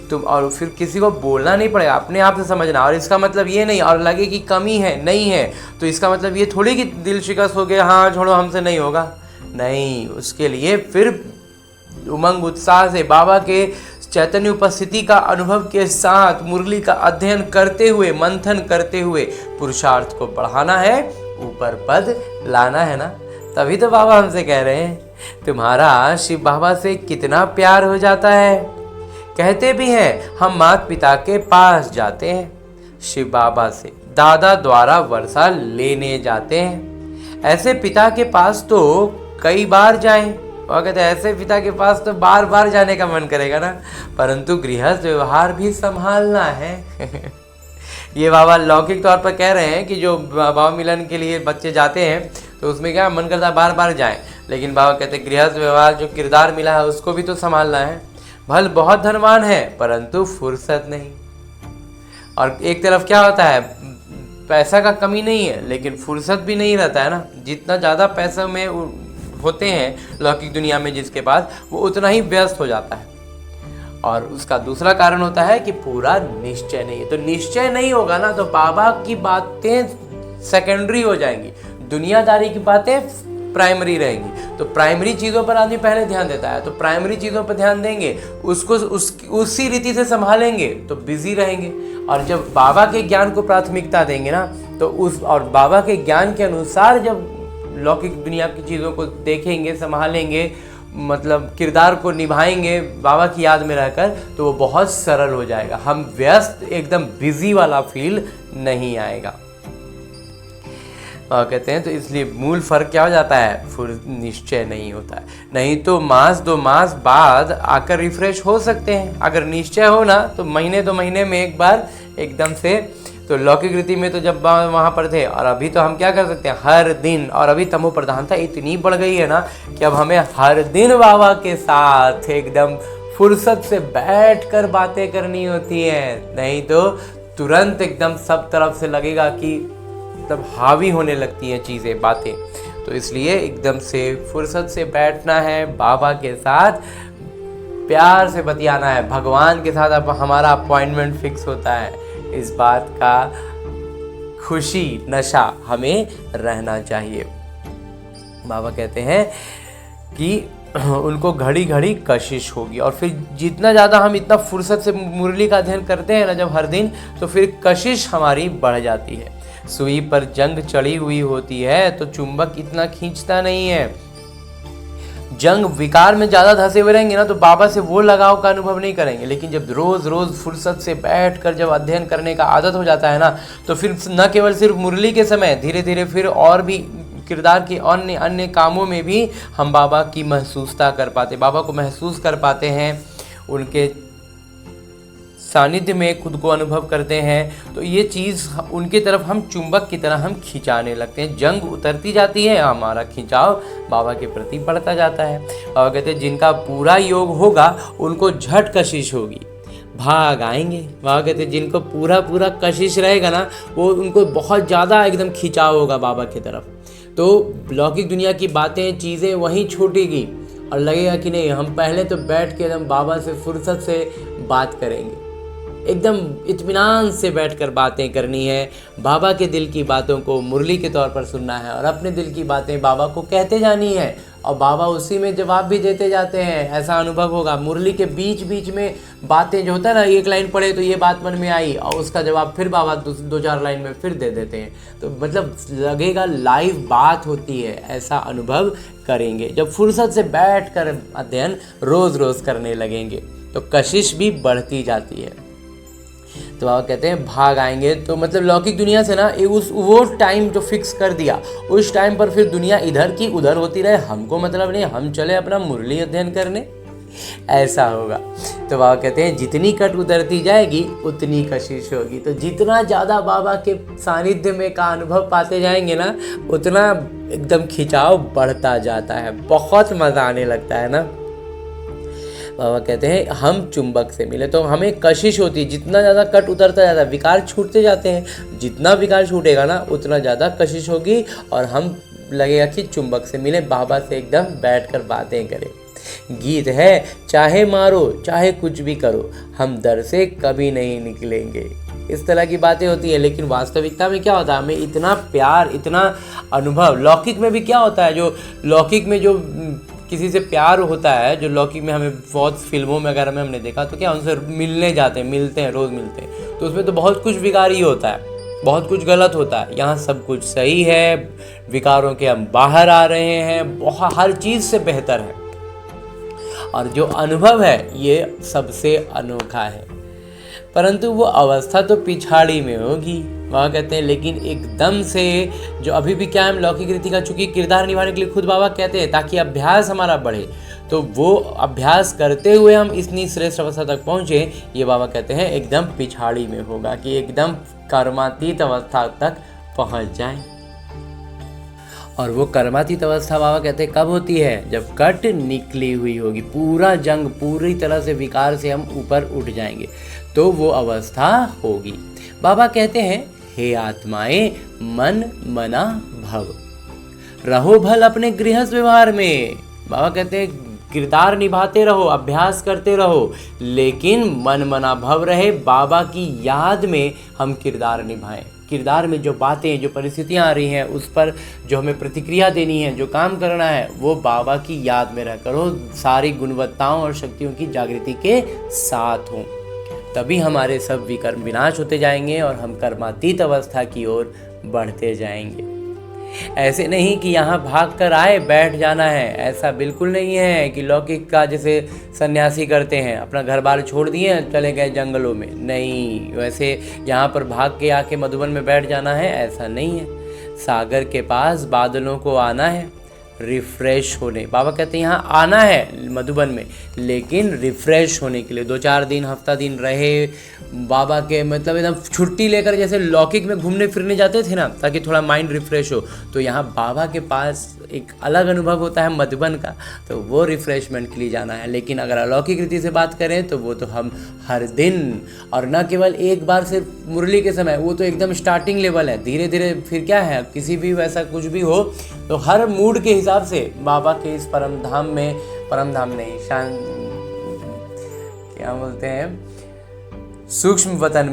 तुम और फिर किसी को बोलना नहीं पड़ेगा, अपने आप से समझना। और इसका मतलब ये नहीं, और लगे कि कमी है नहीं है, तो इसका मतलब ये थोड़ी कि दिल शिकस्त हो गया, हाँ छोड़ो हमसे नहीं होगा, नहीं। उसके लिए फिर उमंग उत्साह से बाबा के चैतन्य उपस्थिति का अनुभव के साथ मुरली का अध्ययन करते हुए, मंथन करते हुए पुरुषार्थ को बढ़ाना है, ऊपर पद लाना है ना। तभी तो बाबा हमसे कह रहे हैं तुम्हारा शिव बाबा से कितना प्यार हो जाता है। कहते भी हैं हम माता पिता के पास जाते हैं, शिव बाबा से दादा द्वारा वर्षा लेने जाते हैं। ऐसे पिता के पास तो कई बार जाएं, और कहते हैं ऐसे पिता के पास तो बार बार जाने का मन करेगा ना, परंतु गृहस्थ व्यवहार भी संभालना है। ये बाबा लौकिक तौर पर कह रहे हैं कि जो बाबा मिलन के लिए बच्चे जाते हैं तो उसमें क्या मन करता है बार बार जाएं, लेकिन बाबा कहते हैं गृहस्थ व्यवहार जो किरदार मिला है उसको भी तो संभालना है। भल बहुत धनवान है परंतु फुर्सत नहीं। और एक तरफ क्या होता है, पैसा का कमी नहीं है लेकिन फुर्सत भी नहीं रहता है ना। जितना ज़्यादा पैसा में होते हैं लौकिक दुनिया में जिसके पास, वो उतना ही व्यस्त हो जाता है। और उसका दूसरा कारण होता है कि पूरा निश्चय नहीं है। तो निश्चय नहीं होगा ना तो बाबा की बातें सेकेंडरी हो जाएंगी, दुनियादारी की बातें प्राइमरी रहेंगी। तो प्राइमरी चीज़ों पर आदमी पहले ध्यान देता है, तो प्राइमरी चीज़ों पर ध्यान देंगे, उसको उसी रीति से संभालेंगे तो बिजी रहेंगे। और जब बाबा के ज्ञान को प्राथमिकता देंगे ना तो और बाबा के ज्ञान के अनुसार जब लौकिक दुनिया की चीज़ों को देखेंगे, संभालेंगे, मतलब किरदार को निभाएंगे बाबा की याद में रहकर, तो वो बहुत सरल हो जाएगा। हम व्यस्त एकदम बिजी वाला फील नहीं आएगा। कहते हैं तो इसलिए मूल फर्क क्या हो जाता है, निश्चय नहीं होता है। नहीं तो मास 2 मास बाद आकर रिफ्रेश हो सकते हैं। अगर निश्चय हो ना तो महीने 2 महीने में एक बार एकदम से। तो लौकिक रीति में तो जब वहाँ पर थे, और अभी तो हम क्या कर सकते हैं हर दिन। और अभी तमो प्रधानता इतनी बढ़ गई है ना कि अब हमें हर दिन बाबा के साथ एकदम फुर्सत से बैठ कर बातें करनी होती हैं। नहीं तो तुरंत एकदम सब तरफ से लगेगा कि तब हावी होने लगती हैं चीज़ें, बातें। तो इसलिए एकदम से फुर्सत से बैठना है, बाबा के साथ प्यार से बतियाना है। भगवान के साथ अब हमारा अपॉइंटमेंट फिक्स होता है। इस बात का खुशी नशा हमें रहना चाहिए। बाबा कहते हैं कि उनको घड़ी घड़ी कशिश होगी। और फिर जितना ज़्यादा हम इतना फुर्सत से मुरली का अध्ययन करते हैं ना जब हर दिन, तो फिर कशिश हमारी बढ़ जाती है। सुई पर जंग चढ़ी हुई होती है तो चुंबक इतना खींचता नहीं है। जंग विकार में ज़्यादा धंसे हुए रहेंगे ना तो बाबा से वो लगाव का अनुभव नहीं करेंगे। लेकिन जब रोज़ रोज़ फुर्सत से बैठकर जब अध्ययन करने का आदत हो जाता है ना, तो फिर न केवल सिर्फ मुरली के समय, धीरे धीरे फिर और भी किरदार के अन्य अन्य कामों में भी हम बाबा की महसूसता कर पाते, बाबा को महसूस कर पाते हैं, उनके सानिध्य में खुद को अनुभव करते हैं। तो ये चीज़ उनके तरफ हम चुंबक की तरह हम खिंचाने लगते हैं। जंग उतरती जाती है, हमारा खिंचाव बाबा के प्रति बढ़ता जाता है। बाबा कहते हैं जिनका पूरा योग होगा उनको झट कशिश होगी, भाग आएंगे। बाबा कहते हैं जिनको पूरा पूरा कशिश रहेगा ना, वो उनको बहुत ज़्यादा एकदम खिंचाव होगा बाबा की तरफ। तो लौकिक दुनिया की बातें, चीज़ें वहीं छूटेगी और लगेगा कि नहीं, हम पहले तो बैठ के एकदम बाबा से फुर्सत से बात करेंगे, एकदम इत्मीनान से बैठकर बातें करनी है। बाबा के दिल की बातों को मुरली के तौर पर सुनना है और अपने दिल की बातें बाबा को कहते जानी है, और बाबा उसी में जवाब भी देते जाते हैं। ऐसा अनुभव होगा मुरली के बीच बीच में बातें जो होता है ना, एक लाइन पढ़े तो ये बात मन में आई और उसका जवाब फिर बाबा 2-4 लाइन में फिर दे देते हैं। तो मतलब लगेगा लाइव बात होती है, ऐसा अनुभव करेंगे जब फुर्सत से बैठ कर अध्ययन रोज़ रोज़ करने लगेंगे। तो कशिश भी बढ़ती जाती है। तो बाबा कहते हैं भाग आएंगे। तो मतलब लौकिक दुनिया से ना वो टाइम जो फिक्स कर दिया, उस टाइम पर फिर दुनिया इधर की उधर होती रहे, हमको मतलब नहीं, हम चले अपना मुरली अध्ययन करने, ऐसा होगा। तो बाबा कहते हैं जितनी कट उतरती जाएगी उतनी कशिश होगी। तो जितना ज़्यादा बाबा के सानिध्य में का अनुभव पाते जाएंगे ना, उतना एकदम खिंचाव बढ़ता जाता है, बहुत मज़ा आने लगता है ना। बाबा कहते हैं हम चुंबक से मिले तो हमें कशिश होती है। जितना ज़्यादा कट उतरता जाता है, विकार छूटते जाते हैं, जितना विकार छूटेगा ना उतना ज़्यादा कशिश होगी और हम लगेगा कि चुंबक से मिले, बाबा से एकदम बैठकर बातें करें। गीत है चाहे मारो चाहे कुछ भी करो, हम दर से कभी नहीं निकलेंगे। इस तरह की बातें होती है, लेकिन वास्तविकता में क्या होता है, हमें इतना प्यार, इतना अनुभव। लौकिक में भी क्या होता है, जो लौकिक में जो किसी से प्यार होता है, जो लौकिक में हमें बहुत फिल्मों में वगैरह में हमने देखा, तो क्या उनसे मिलने जाते हैं, मिलते हैं, रोज़ मिलते हैं, तो उसमें तो बहुत कुछ विकारी होता है, बहुत कुछ गलत होता है। यहाँ सब कुछ सही है, विकारों के हम बाहर आ रहे हैं, बहुत हर चीज़ से बेहतर है। और जो अनुभव है ये सबसे अनोखा है, परंतु वो अवस्था तो पिछाड़ी में होगी। वहाँ कहते हैं लेकिन एकदम से जो अभी भी क्या है, लौकिक रीति का चूंकि किरदार निभाने के लिए खुद बाबा कहते हैं ताकि अभ्यास हमारा बढ़े, तो वो अभ्यास करते हुए हम इतनी श्रेष्ठ अवस्था तक पहुँचे, ये बाबा कहते हैं एकदम पिछाड़ी में होगा, कि एकदम कर्मातीत अवस्था तक पहुँच जाएं। और वो कर्मातीत अवस्था बाबा कहते हैं कब होती है? जब कट निकली हुई होगी, पूरा जंग पूरी तरह से विकार से हम ऊपर उठ जाएंगे, तो वो अवस्था होगी। बाबा कहते हैं हे आत्माएं, मन मना भव, रहो भल अपने गृहस्थ व्यवहार में। बाबा कहते हैं किरदार निभाते रहो, अभ्यास करते रहो, लेकिन मन मना भव रहे, बाबा की याद में हम किरदार निभाएं। किरदार में जो बातें, जो परिस्थितियाँ आ रही हैं, उस पर जो हमें प्रतिक्रिया देनी है, जो काम करना है, वो बाबा की याद में रहकर हो, सारी गुणवत्ताओं और शक्तियों की जागृति के साथ हों। तभी हमारे सब विकर्म विनाश होते जाएंगे और हम कर्मातीत अवस्था की ओर बढ़ते जाएंगे। ऐसे नहीं कि यहाँ भाग कर आए बैठ जाना है, ऐसा बिल्कुल नहीं है कि लौकिक का जैसे सन्यासी करते हैं, अपना घर बार छोड़ दिए चले गए जंगलों में। नहीं, वैसे यहाँ पर भाग के आके मधुबन में बैठ जाना है, ऐसा नहीं है। सागर के पास बादलों को आना है रिफ्रेश होने। बाबा कहते हैं यहाँ आना है मधुबन में, लेकिन रिफ्रेश होने के लिए 2-4 दिन, हफ्ता दिन रहे बाबा के, मतलब एकदम छुट्टी लेकर जैसे लौकिक में घूमने फिरने जाते थे ना, ताकि थोड़ा माइंड रिफ्रेश हो। तो यहाँ बाबा के पास एक अलग अनुभव होता है मधुबन का, तो वो रिफ्रेशमेंट के लिए जाना है। लेकिन अगर अलौकिक रीति से बात करें तो वो तो हम हर दिन, और न केवल एक बार सिर्फ मुरली के समय, वो तो एकदम स्टार्टिंग लेवल है। धीरे धीरे फिर क्या है, किसी भी वैसा कुछ भी हो तो हर मूड के हिसाब से बाबा के इस परम धाम में, परम धाम नहीं, क्या बोलते हैं, सूक्ष्म वतन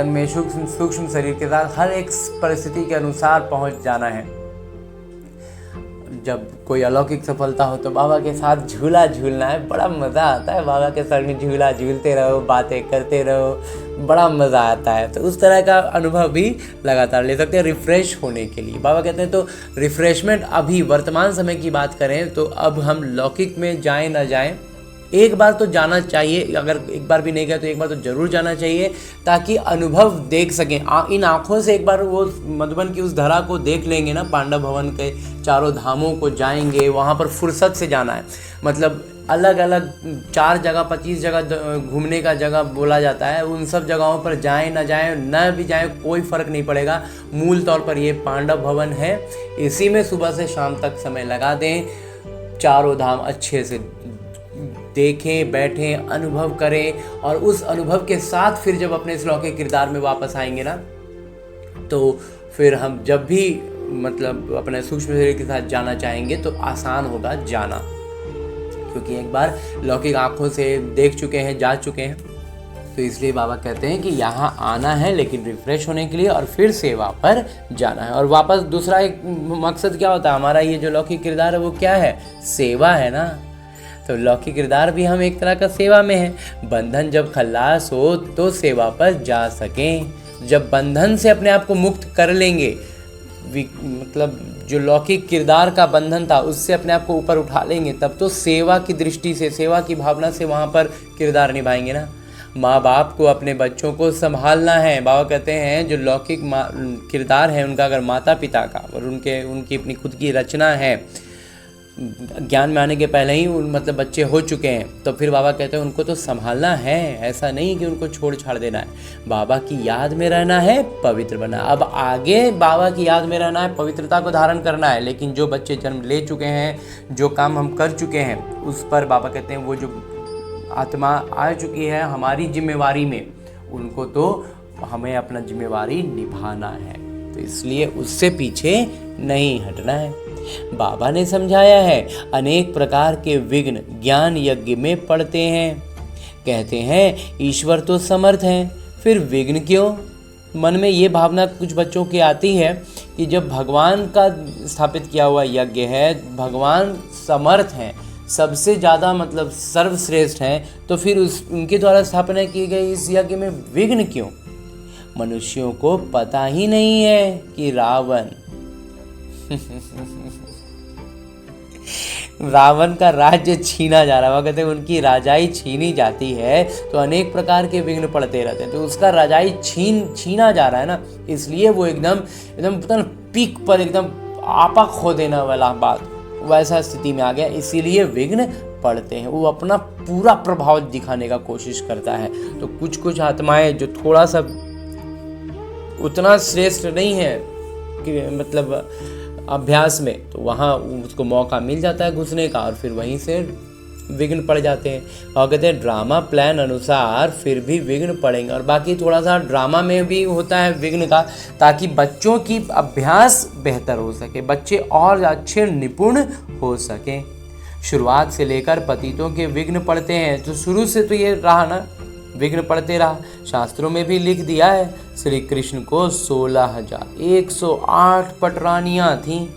में सूक्ष्म शरीर के साथ हर एक परिस्थिति के अनुसार पहुंच जाना है। जब कोई अलौकिक सफलता हो तो बाबा के साथ झूला झूलना है, बड़ा मज़ा आता है। बाबा के साथ में झूला झूलते रहो, बातें करते रहो, बड़ा मज़ा आता है। तो उस तरह का अनुभव भी लगातार ले सकते हैं रिफ़्रेश होने के लिए। बाबा कहते हैं तो रिफ़्रेशमेंट अभी वर्तमान समय की बात करें तो अब हम लौकिक में जाएं ना जाएं, एक बार तो जाना चाहिए। अगर एक बार भी नहीं गए तो एक बार तो ज़रूर जाना चाहिए, ताकि अनुभव देख सकें। इन आँखों से एक बार वो मधुबन की उस धरा को देख लेंगे ना, पांडव भवन के चारों धामों को जाएंगे, वहाँ पर फुर्सत से जाना है। मतलब अलग अलग 4 जगह 25 जगह घूमने का जगह बोला जाता है, उन सब जगहों पर जाएं ना जाएं, न भी जाएं, कोई फ़र्क नहीं पड़ेगा। मूल तौर पर ये पांडव भवन है, इसी में सुबह से शाम तक समय लगा दें, चारों धाम अच्छे से देखें, बैठें, अनुभव करें, और उस अनुभव के साथ फिर जब अपने इस लौकिक किरदार में वापस आएंगे ना, तो फिर हम जब भी मतलब अपने सूक्ष्म शरीर के साथ जाना चाहेंगे तो आसान होगा जाना, क्योंकि एक बार लौकिक आँखों से देख चुके हैं, जा चुके हैं। तो इसलिए बाबा कहते हैं कि यहाँ आना है लेकिन रिफ्रेश होने के लिए, और फिर सेवा पर जाना है। और वापस दूसरा एक मकसद क्या होता है हमारा, ये जो लौकिक किरदार है वो क्या है, सेवा है ना। तो लौकिक किरदार भी हम एक तरह का सेवा में हैं। बंधन जब खल्लास हो तो सेवा पर जा सकें। जब बंधन से अपने आप को मुक्त कर लेंगे, मतलब जो लौकिक किरदार का बंधन था उससे अपने आप को ऊपर उठा लेंगे, तब तो सेवा की दृष्टि से, सेवा की भावना से वहाँ पर किरदार निभाएंगे ना। माँ बाप को अपने बच्चों को संभालना है। बाबा कहते हैं जो लौकिक किरदार है उनका, अगर माता पिता का और उनकी अपनी खुद की रचना है, ज्ञान में आने के पहले ही मतलब बच्चे हो चुके हैं, तो फिर बाबा कहते हैं उनको तो संभालना है। ऐसा नहीं कि उनको छोड़ छाड़ देना है, बाबा की याद में रहना है, पवित्र बनना। अब आगे बाबा की याद में रहना है, पवित्रता को धारण करना है। लेकिन जो बच्चे जन्म ले चुके हैं, जो काम हम कर चुके हैं, उस पर बाबा कहते हैं वो जो आत्मा आ चुकी है हमारी जिम्मेवारी में, उनको तो हमें अपना जिम्मेवारी निभाना है। तो इसलिए उससे पीछे नहीं हटना है। बाबा ने समझाया है, अनेक प्रकार के विघ्न ज्ञान यज्ञ में पड़ते हैं। कहते हैं ईश्वर तो समर्थ हैं, फिर विघ्न क्यों? मन में ये भावना कुछ बच्चों की आती है कि जब भगवान का स्थापित किया हुआ यज्ञ है, भगवान समर्थ हैं, सबसे ज़्यादा मतलब सर्वश्रेष्ठ हैं, तो फिर उनके द्वारा स्थापना की गई इस यज्ञ में विघ्न क्यों? मनुष्यों को पता ही नहीं है कि रावण का राज्य छीना जा रहा है। कहते हैं उनकी राजाई छीनी जाती है तो अनेक प्रकार के विघ्न पड़ते रहते हैं। तो उसका राजाई छीना जा रहा है ना, इसलिए वो एकदम पता ना पीक पर एकदम आपा खो देने वाला बात, वैसा स्थिति में आ गया, इसीलिए विघ्न पड़ते हैं। वो अपना पूरा प्रभाव दिखाने का कोशिश करता है। तो कुछ आत्माएं जो थोड़ा सा उतना श्रेष्ठ नहीं है कि मतलब अभ्यास में, तो वहाँ उसको मौका मिल जाता है घुसने का और फिर वहीं से विघ्न पड़ जाते हैं। और कहते हैं ड्रामा प्लान अनुसार फिर भी विघ्न पड़ेंगे, और बाकी थोड़ा सा ड्रामा में भी होता है विघ्न का, ताकि बच्चों की अभ्यास बेहतर हो सके, बच्चे और अच्छे निपुण हो सकें। शुरुआत से लेकर पतितों के विघ्न पड़ते हैं, तो शुरू से तो ये रहा ना, विघ्न पड़ते रहा। शास्त्रों में भी लिख दिया है श्री कृष्ण को 16,108 पटरानियाँ थीं,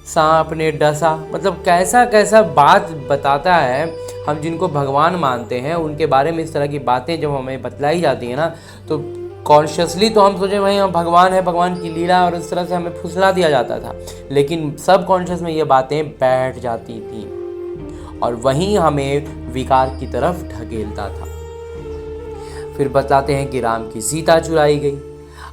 सांप ने डसा, मतलब कैसा कैसा बात बताता है। हम जिनको भगवान मानते हैं उनके बारे में इस तरह की बातें जब हमें बतलाई जाती है ना, तो कॉन्शियसली तो हम सोचे भाई हम भगवान है, भगवान की लीला, और इस तरह से हमें फुसला दिया जाता था, लेकिन सब कॉन्शियस में ये बातें बैठ जाती थी और वहीं हमें विकार की तरफ ढकेलता था। फिर बताते हैं कि राम की सीता चुराई गई।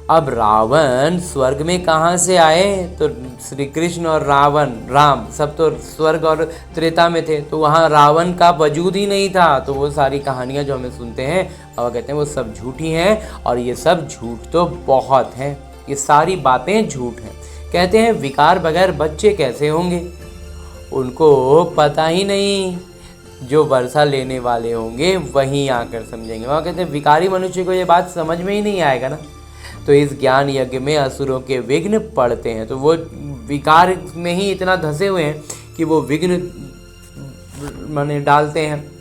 अब रावण स्वर्ग में कहाँ से आए, तो श्री कृष्ण और राम सब तो स्वर्ग और त्रेता में थे, तो वहाँ रावण का वजूद ही नहीं था। तो वो सारी कहानियाँ जो हमें सुनते हैं और कहते हैं वो सब झूठी हैं, और ये सब झूठ तो बहुत हैं, ये सारी बातें झूठ हैं। कहते हैं विकार बगैर बच्चे कैसे होंगे, उनको पता ही नहीं, जो वर्षा लेने वाले होंगे वहीं आकर समझेंगे। वहाँ कहते हैं विकारी मनुष्य को ये बात समझ में ही नहीं आएगा ना। तो इस ज्ञान यज्ञ में असुरों के विघ्न पड़ते हैं, तो वो विकार में ही इतना धंसे हुए हैं कि वो विघ्न माने डालते हैं।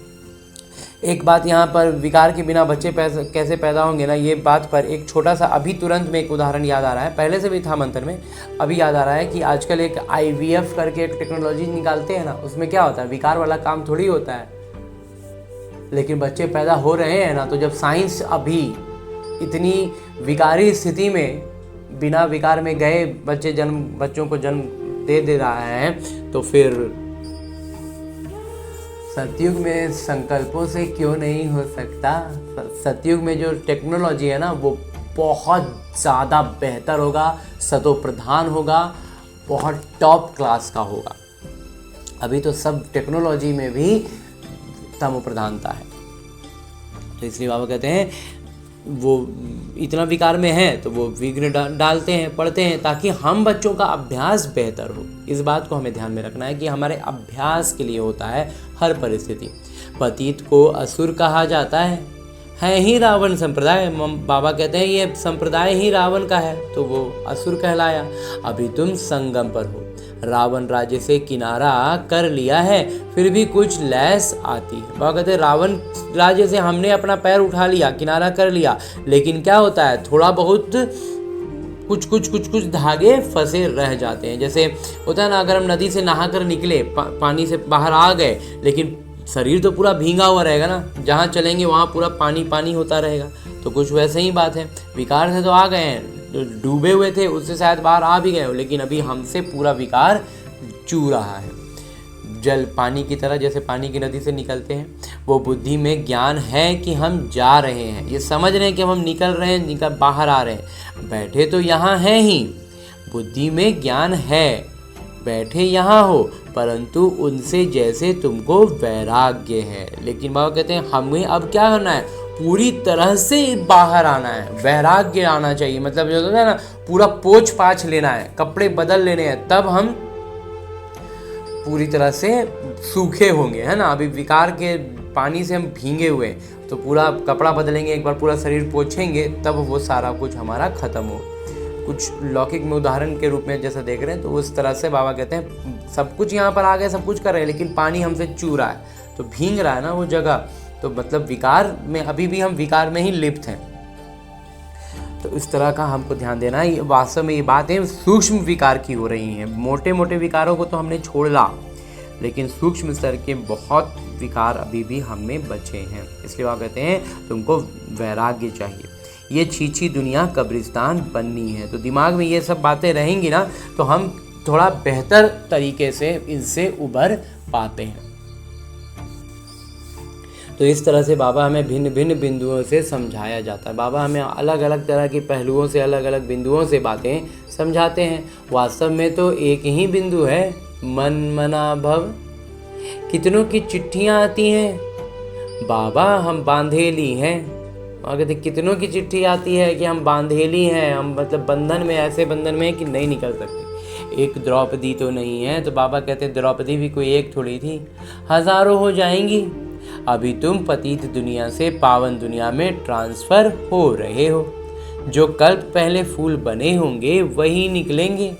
एक बात यहाँ पर, विकार के बिना बच्चे कैसे पैदा होंगे ना, ये बात पर एक छोटा सा अभी तुरंत में एक उदाहरण याद आ रहा है, पहले से भी था मंत्र में, अभी याद आ रहा है कि आजकल एक IVF करके एक टेक्नोलॉजी निकालते हैं ना, उसमें क्या होता है, विकार वाला काम थोड़ी होता है, लेकिन बच्चे पैदा हो रहे हैं ना। तो जब साइंस अभी इतनी विकारी स्थिति में बिना विकार में गए बच्चों को जन्म दे रहा है, तो फिर सतयुग में संकल्पों से क्यों नहीं हो सकता। सतयुग में जो टेक्नोलॉजी है ना वो बहुत ज़्यादा बेहतर होगा, सतो प्रधान होगा, बहुत टॉप क्लास का होगा। अभी तो सब टेक्नोलॉजी में भी तमो प्रधानता है, तो इसलिए बाबा कहते हैं वो इतना विकार में है तो वो विघ्न डालते हैं, पढ़ते हैं, ताकि हम बच्चों का अभ्यास बेहतर हो। इस बात को हमें ध्यान में रखना है कि हमारे अभ्यास के लिए होता है हर परिस्थिति। पतित को असुर कहा जाता है ही रावण संप्रदाय। बाबा कहते हैं ये संप्रदाय ही रावण का है, तो वो असुर कहलाया। अभी तुम संगम पर हो, रावण राज्य से किनारा कर लिया है, फिर भी कुछ लैस आती है। बाबा कहते हैं रावण राज्य से हमने अपना पैर उठा लिया, किनारा कर लिया, लेकिन क्या होता है, थोड़ा बहुत कुछ धागे फंसे रह जाते हैं। जैसे होता है ना, अगर हम नदी से नहा कर निकले, पानी से बाहर आ गए, लेकिन शरीर तो पूरा भींगा हुआ रहेगा ना, जहाँ चलेंगे वहाँ पूरा पानी पानी होता रहेगा। तो कुछ वैसे ही बात है, विकार से तो आ गए हैं, डूबे हुए थे उससे शायद बाहर आ भी गए हो, लेकिन अभी हमसे पूरा विकार चू रहा है। जल पानी की तरह, जैसे पानी की नदी से निकलते हैं, वो बुद्धि में ज्ञान है कि हम जा रहे हैं, ये समझ रहे हैं कि हम निकल रहे हैं, निकल बाहर आ रहे हैं। बैठे तो यहाँ हैं ही, बुद्धि में ज्ञान है, बैठे यहाँ हो, परंतु उनसे जैसे तुमको वैराग्य है। लेकिन बाबा कहते हैं हमें अब क्या करना है, पूरी तरह से बाहर आना है, वैराग्य आना चाहिए। मतलब जो होता है ना, पूरा पोछ पाछ लेना है, कपड़े बदल लेने हैं, तब हम पूरी तरह से सूखे होंगे, है ना। अभी विकार के पानी से हम भींगे हुए, तो पूरा कपड़ा बदलेंगे, एक बार पूरा शरीर पोछेंगे, तब वो सारा कुछ हमारा खत्म हो। कुछ लौकिक में उदाहरण के रूप में जैसा देख रहे हैं, तो उस तरह से बाबा कहते हैं सब कुछ यहाँ पर आ गए, सब कुछ कर रहे हैं, लेकिन पानी हमसे चू रहा है, तो भींग रहा है ना वो जगह, तो मतलब विकार में अभी भी हम विकार में ही लिप्त हैं। तो इस तरह का हमको ध्यान देना है। वास्तव में ये बातें सूक्ष्म विकार की हो रही हैं, मोटे मोटे विकारों को तो हमने छोड़ा, लेकिन सूक्ष्म स्तर के बहुत विकार अभी भी हम में बचे हैं। इसलिए वह कहते हैं तुमको वैराग्य चाहिए, ये छीछी दुनिया कब्रिस्तान बननी है। तो दिमाग में ये सब बातें रहेंगी ना, तो हम थोड़ा बेहतर तरीके से इनसे उबर पाते हैं। तो इस तरह से बाबा हमें भिन्न भिन्न बिंदुओं से समझाया जाता है। बाबा हमें अलग अलग तरह के पहलुओं से, अलग अलग बिंदुओं से बातें समझाते हैं। वास्तव में तो एक ही बिंदु है, मन मना भव। कितनों की चिट्ठियाँ आती हैं, बाबा हम बांधेली हैं, और कहते कितनों की चिट्ठी आती है कि हम बांधेली हैं, हम मतलब बंधन में, ऐसे बंधन में कि नहीं निकल सकते। एक द्रौपदी तो नहीं है। तो बाबा कहते हैं द्रौपदी भी कोई एक थोड़ी थी, हजारों हो जाएंगी। अभी तुम पतित दुनिया से पावन दुनिया में ट्रांसफर हो रहे हो। जो कल्प पहले फूल बने होंगे वही निकलेंगे।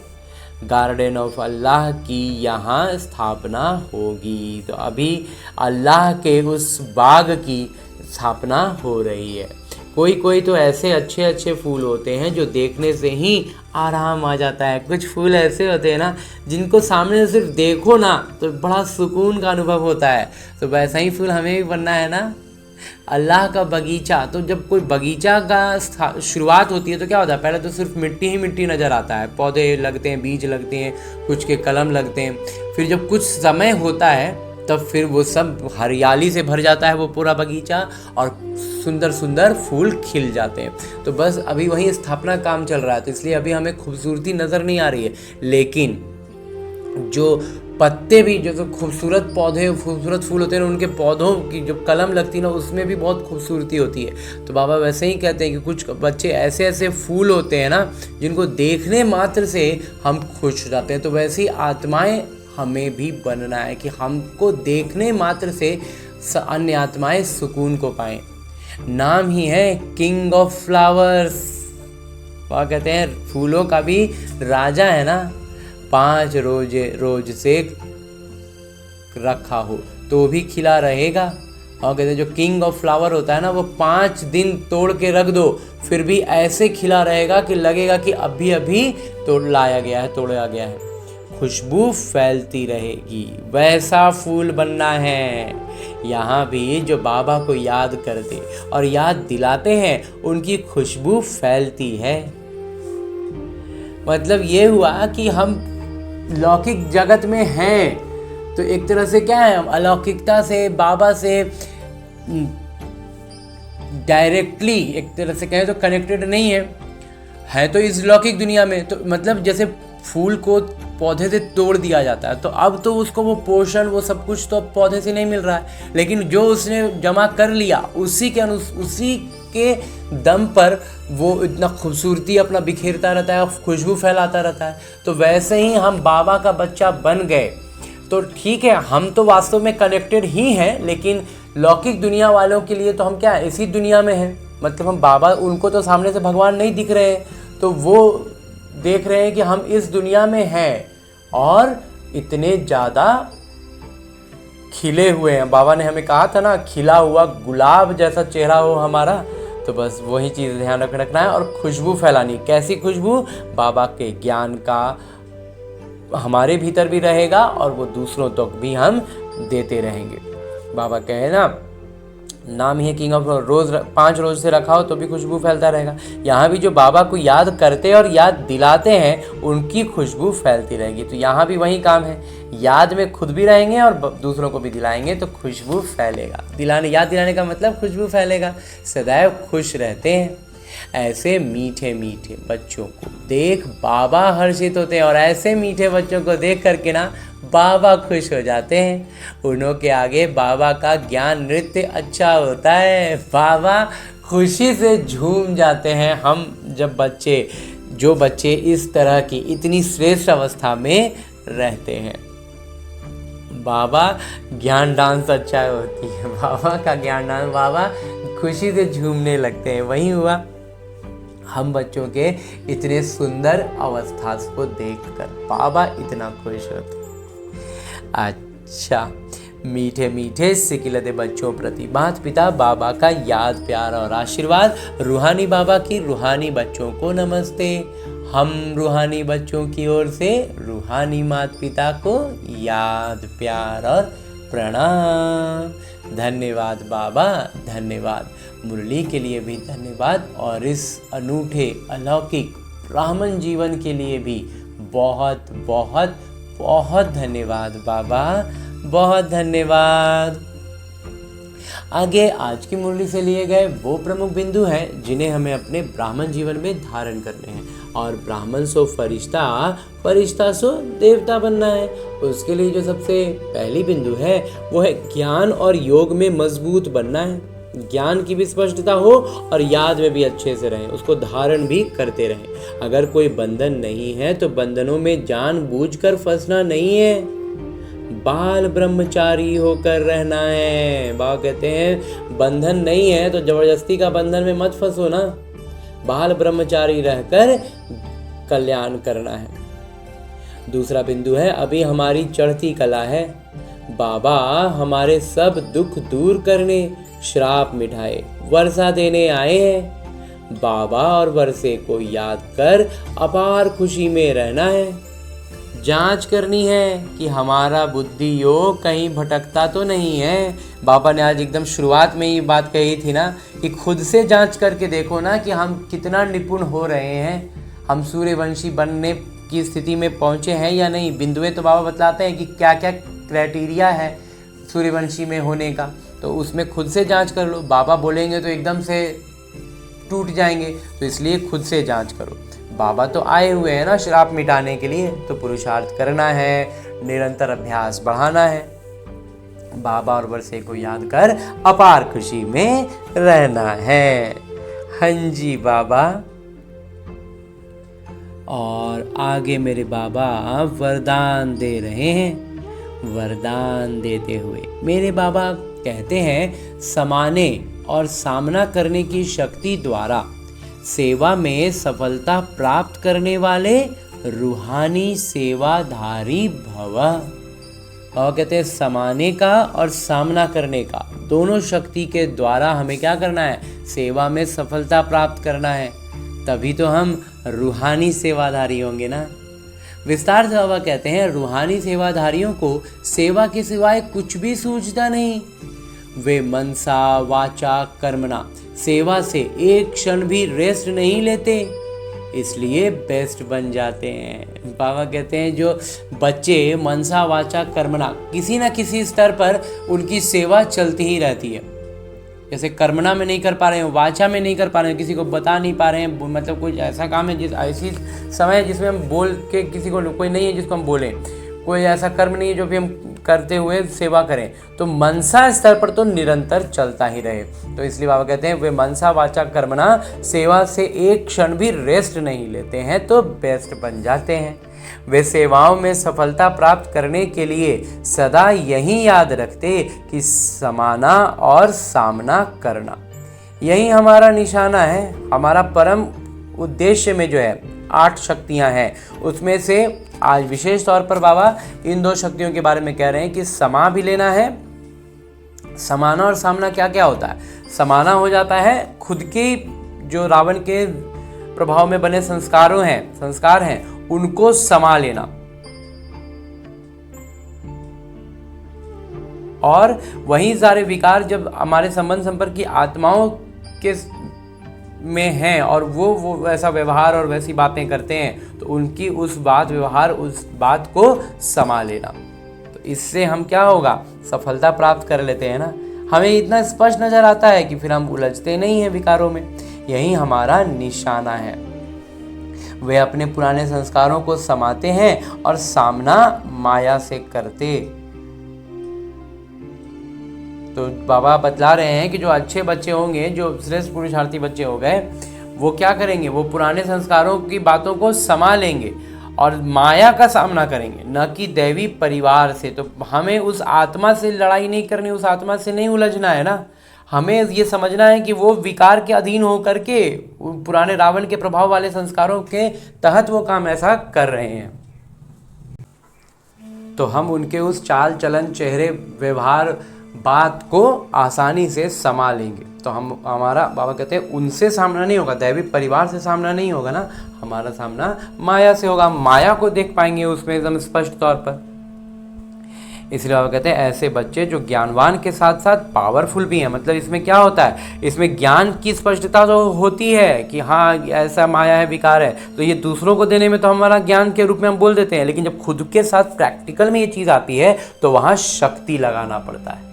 गार्डन ऑफ अल्लाह की यहाँ स्थापना होगी। तो अभी अल्लाह के उस बाग की स्थापना हो रही है। कोई कोई तो ऐसे अच्छे अच्छे फूल होते हैं जो देखने से ही आराम आ जाता है। कुछ फूल ऐसे होते हैं ना जिनको सामने से सिर्फ देखो ना तो बड़ा सुकून का अनुभव होता है। तो वैसा ही फूल हमें भी बनना है ना। अल्लाह का बगीचा, तो जब कोई बगीचा का शुरुआत होती है तो क्या होता है, पहले तो सिर्फ मिट्टी ही मिट्टी नज़र आता है, पौधे लगते हैं, बीज लगते हैं, कुछ के कलम लगते हैं। फिर जब कुछ समय होता है तब फिर वो सब हरियाली से भर जाता है वो पूरा बगीचा और सुंदर सुंदर फूल खिल जाते हैं। तो बस अभी वही स्थापना काम चल रहा है, तो इसलिए अभी हमें खूबसूरती नज़र नहीं आ रही है। लेकिन जो पत्ते भी, जो खूबसूरत पौधे खूबसूरत फूल होते हैं उनके पौधों की जो कलम लगती है ना उसमें भी बहुत खूबसूरती होती है। तो बाबा वैसे ही कहते हैं कि कुछ बच्चे ऐसे ऐसे फूल होते हैं ना जिनको देखने मात्र से हम खुश हो जाते हैं। तो वैसी आत्माएं हमें भी बनना है कि हमको देखने मात्र से अन्य आत्माएं सुकून को पाएं। नाम ही है किंग ऑफ फ्लावर्स। वह कहते हैं फूलों का भी राजा है ना। 5 रोज से रखा हो तो भी खिला रहेगा। और कहते हैं जो किंग ऑफ फ्लावर होता है ना वो 5 दिन तोड़ के रख दो फिर भी ऐसे खिला रहेगा कि लगेगा कि अभी अभी तोड़ा गया है। खुशबू फैलती रहेगी, वैसा फूल बनना है। यहाँ भी जो बाबा को याद करते और याद दिलाते हैं उनकी खुशबू फैलती है। मतलब ये हुआ कि हम लौकिक जगत में हैं तो एक तरह से क्या है, हम अलौकिकता से बाबा से डायरेक्टली एक तरह से कहें तो कनेक्टेड नहीं है तो इस लौकिक दुनिया में। तो मतलब जैसे फूल को पौधे से तोड़ दिया जाता है तो अब तो उसको वो पोषण वो सब कुछ तो पौधे से नहीं मिल रहा है, लेकिन जो उसने जमा कर लिया उसी के दम पर वो इतना खूबसूरती अपना बिखेरता रहता है, खुशबू फैलाता रहता है। तो वैसे ही हम बाबा का बच्चा बन गए तो ठीक है, हम तो वास्तव में कनेक्टेड ही हैं, लेकिन लौकिक दुनिया वालों के लिए तो हम क्या इसी दुनिया में हैं। मतलब हम बाबा, उनको तो सामने से भगवान नहीं दिख रहे तो वो देख रहे हैं कि हम इस दुनिया में हैं और इतने ज़्यादा खिले हुए हैं। बाबा ने हमें कहा था ना, खिला हुआ गुलाब जैसा चेहरा हो हमारा। तो बस वही चीज़ ध्यान रखना है और खुशबू फैलानी। कैसी खुशबू? बाबा के ज्ञान का हमारे भीतर भी रहेगा और वो दूसरों तक भी हम देते रहेंगे। बाबा कहे ना, नाम ही है किंग ऑफ, रोज 5 रोज से रखा हो तो भी खुशबू फैलता रहेगा। यहाँ भी जो बाबा को याद करते और याद दिलाते हैं उनकी खुशबू फैलती रहेगी। तो यहाँ भी वही काम है, याद में खुद भी रहेंगे और दूसरों को भी दिलाएंगे तो खुशबू फैलेगा। याद दिलाने का मतलब खुशबू फैलेगा। सदैव खुश रहते हैं। ऐसे मीठे मीठे बच्चों को देख बाबा हर्षित होते हैं और ऐसे मीठे बच्चों को देख करके ना बाबा खुश हो जाते हैं। उन्हों के आगे बाबा का ज्ञान नृत्य अच्छा होता है। बाबा खुशी से झूम जाते हैं। हम जब जो बच्चे इस तरह की इतनी श्रेष्ठ अवस्था में रहते हैं, बाबा ज्ञान डांस अच्छा होती है। बाबा का ज्ञान डांस, बाबा खुशी से झूमने लगते हैं। वही हुआ हम बच्चों के इतने सुंदर अवस्था को देखकर बाबा इतना खुश होते। अच्छा, मीठे मीठे सिकिलते बच्चों प्रति माता पिता बाबा का याद प्यार और आशीर्वाद। रूहानी बाबा की रूहानी बच्चों को नमस्ते। हम रूहानी बच्चों की ओर से रूहानी माता पिता को याद प्यार और प्रणाम। धन्यवाद बाबा, धन्यवाद। मुरली के लिए भी धन्यवाद और इस अनूठे अलौकिक ब्राह्मण जीवन के लिए भी बहुत बहुत बहुत धन्यवाद बाबा, बहुत धन्यवाद। आगे आज की मुरली से लिए गए वो प्रमुख बिंदु हैं जिन्हें हमें अपने ब्राह्मण जीवन में धारण करने हैं। और ब्राह्मण सो फरिश्ता, फरिश्ता सो देवता बनना है। उसके लिए जो सबसे पहली बिंदु है वो है ज्ञान और योग में मजबूत बनना है। ज्ञान की भी स्पष्टता हो और याद में भी अच्छे से रहें, उसको धारण भी करते रहें। अगर कोई बंधन नहीं है तो बंधनों में जानबूझकर फंसना नहीं है, बाल ब्रह्मचारी होकर रहना है। बाबा कहते हैं बंधन नहीं है तो जबरदस्ती का बंधन में मत फंसो ना, बाल ब्रह्मचारी रहकर कल्याण करना है। दूसरा बिंदु है अभी हमारी चढ़ती कला है, बाबा हमारे सब दुख दूर करने, श्राप मिटाए, वर्षा देने आए हैं। बाबा और वर्षे को याद कर अपार खुशी में रहना है। जांच करनी है कि हमारा बुद्धि योग कहीं भटकता तो नहीं है। बाबा ने आज एकदम शुरुआत में ही बात कही थी ना कि खुद से जांच करके देखो ना कि हम कितना निपुण हो रहे हैं, हम सूर्यवंशी बनने की स्थिति में पहुंचे हैं या नहीं। बिंदुएं तो बाबा बतलाते हैं कि क्या क्या क्राइटेरिया है सूर्यवंशी में होने का, तो उसमें खुद से जांच कर लो। बाबा बोलेंगे तो एकदम से टूट जाएंगे, तो इसलिए खुद से जांच करो। बाबा तो आए हुए हैं ना श्राप मिटाने के लिए, तो पुरुषार्थ करना है, निरंतर अभ्यास बढ़ाना है। बाबा और वर्षे को याद कर अपार खुशी में रहना है। हाँ जी बाबा। और आगे मेरे बाबा वरदान दे रहे हैं। वरदान देते हुए मेरे बाबा कहते हैं समाने और सामना करने की शक्ति द्वारा सेवा में सफलता प्राप्त करने वाले रूहानी सेवाधारी भव। और कहते हैं समाने का और सामना करने का दोनों शक्ति के द्वारा हमें क्या करना है, सेवा में सफलता प्राप्त करना है, तभी तो हम रूहानी सेवाधारी होंगे ना। विस्तार से बाबा कहते हैं रूहानी सेवाधारियों को सेवा के सिवाय कुछ भी सूझता नहीं। वे मनसा वाचा कर्मणा सेवा से एक क्षण भी रेस्ट नहीं लेते, इसलिए बेस्ट बन जाते हैं। बाबा कहते हैं जो बच्चे मनसा वाचा कर्मणा किसी न किसी स्तर पर उनकी सेवा चलती ही रहती है। जैसे कर्मणा में नहीं कर पा रहे हैं, वाचा में नहीं कर पा रहे हैं, किसी को बता नहीं पा रहे हैं, मतलब कुछ ऐसा काम है जिस ऐसी समय है जिसमें हम बोल के किसी को, कोई नहीं है जिसको हम बोलें, कोई ऐसा कर्म नहीं है जो भी हम करते हुए सेवा करें, तो मनसा स्तर पर तो निरंतर चलता ही रहे। तो इसलिए बाबा कहते हैं वे मनसा वाचा कर्मणा सेवा से एक क्षण भी रेस्ट नहीं लेते हैं तो बेस्ट बन जाते हैं। वे सेवाओं में सफलता प्राप्त करने के लिए सदा यही याद रखते कि समाना और सामना करना, यही हमारा निशाना है। हमारा परम उद्देश्य में जो है 8 शक्तियां हैं, उसमें से आज विशेष तौर पर बाबा इन 2 शक्तियों के बारे में कह रहे हैं कि समा भी लेना है। समाना और सामना क्या क्या होता है? समाना हो जाता है खुद की जो रावण के प्रभाव में बने संस्कार हैं उनको समा लेना, और वही सारे विकार जब हमारे संबंध संपर्क की आत्माओं के में हैं और वो ऐसा व्यवहार और वैसी बातें करते हैं तो उनकी उस बात को समा लेना। तो इससे हम क्या होगा, सफलता प्राप्त कर लेते हैं ना। हमें इतना स्पष्ट नजर आता है कि फिर हम उलझते नहीं हैं विकारों में, यही हमारा निशाना है। वे अपने पुराने संस्कारों को समाते हैं और सामना माया से करते। तो बाबा बतला रहे हैं कि जो अच्छे बच्चे होंगे, जो श्रेष्ठ पुरुषार्थी बच्चे हो गए, वो क्या करेंगे, वो पुराने संस्कारों की बातों को समा लेंगे और माया का सामना करेंगे, न कि दैवी परिवार से। तो हमें उस आत्मा से लड़ाई नहीं करनी, उस आत्मा से नहीं उलझना है ना। हमें ये समझना है कि वो विकार के अधीन होकर के पुराने रावण के प्रभाव वाले संस्कारों के तहत वो काम ऐसा कर रहे हैं। तो हम उनके उस चाल चलन, चेहरे, व्यवहार, बात को आसानी से समा लेंगे। तो हमारा बाबा कहते हैं उनसे सामना नहीं होगा, दैवी परिवार से सामना नहीं होगा ना, हमारा सामना माया से होगा। माया को देख पाएंगे उसमें एकदम स्पष्ट तौर पर। इसलिए बाबा कहते हैं ऐसे बच्चे जो ज्ञानवान के साथ साथ पावरफुल भी हैं। मतलब इसमें क्या होता है, इसमें ज्ञान की स्पष्टता तो होती है कि हाँ ऐसा माया है, विकार है, तो ये दूसरों को देने में तो हमारा ज्ञान के रूप में हम बोल देते हैं, लेकिन जब खुद के साथ प्रैक्टिकल में ये चीज़ आती है तो वहाँ शक्ति लगाना पड़ता है।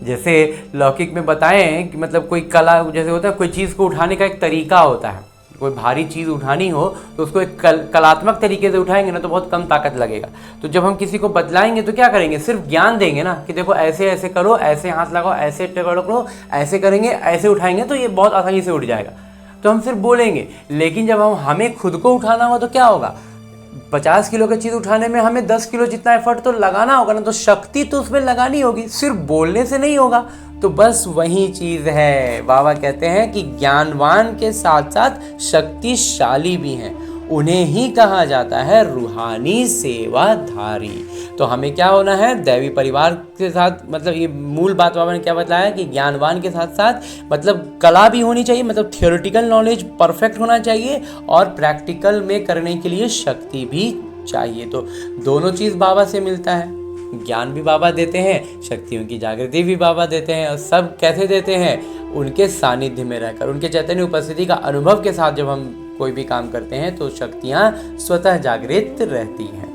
जैसे लौकिक में बताएं कि मतलब कोई कला जैसे होता है, कोई चीज़ को उठाने का एक तरीका होता है, कोई भारी चीज़ उठानी हो तो उसको एक कलात्मक तरीके से उठाएंगे ना तो बहुत कम ताकत लगेगा। तो जब हम किसी को बतलाएंगे तो क्या करेंगे, सिर्फ ज्ञान देंगे ना कि देखो ऐसे ऐसे करो, ऐसे हाथ लगाओ, ऐसे करो, ऐसे करेंगे, ऐसे उठाएंगे तो ये बहुत आसानी से उठ जाएगा। तो हम सिर्फ बोलेंगे, लेकिन जब हमें खुद को उठाना हुआ तो क्या होगा, 50 किलो की चीज़ उठाने में हमें 10 किलो जितना एफर्ट तो लगाना होगा ना, तो शक्ति तो उसमें लगानी होगी, सिर्फ बोलने से नहीं होगा। तो बस वही चीज़ है, बाबा कहते हैं कि ज्ञानवान के साथ साथ शक्तिशाली भी हैं, उन्हें ही कहा जाता है रूहानी सेवाधारी। तो हमें क्या होना है, दैवी परिवार के साथ, मतलब ये मूल बात बाबा ने क्या बताया कि ज्ञानवान के साथ साथ मतलब कला भी होनी चाहिए, मतलब थियोरेटिकल नॉलेज परफेक्ट होना चाहिए और प्रैक्टिकल में करने के लिए शक्ति भी चाहिए। तो दोनों चीज़ बाबा से मिलता है, ज्ञान भी बाबा देते हैं, शक्तियों की जागृति भी बाबा देते हैं। और सब कैसे देते हैं, उनके सानिध्य में रहकर, उनके चैतन्य उपस्थिति का अनुभव के साथ जब हम कोई भी काम करते हैं तो शक्तियाँ स्वतः जागृत रहती हैं।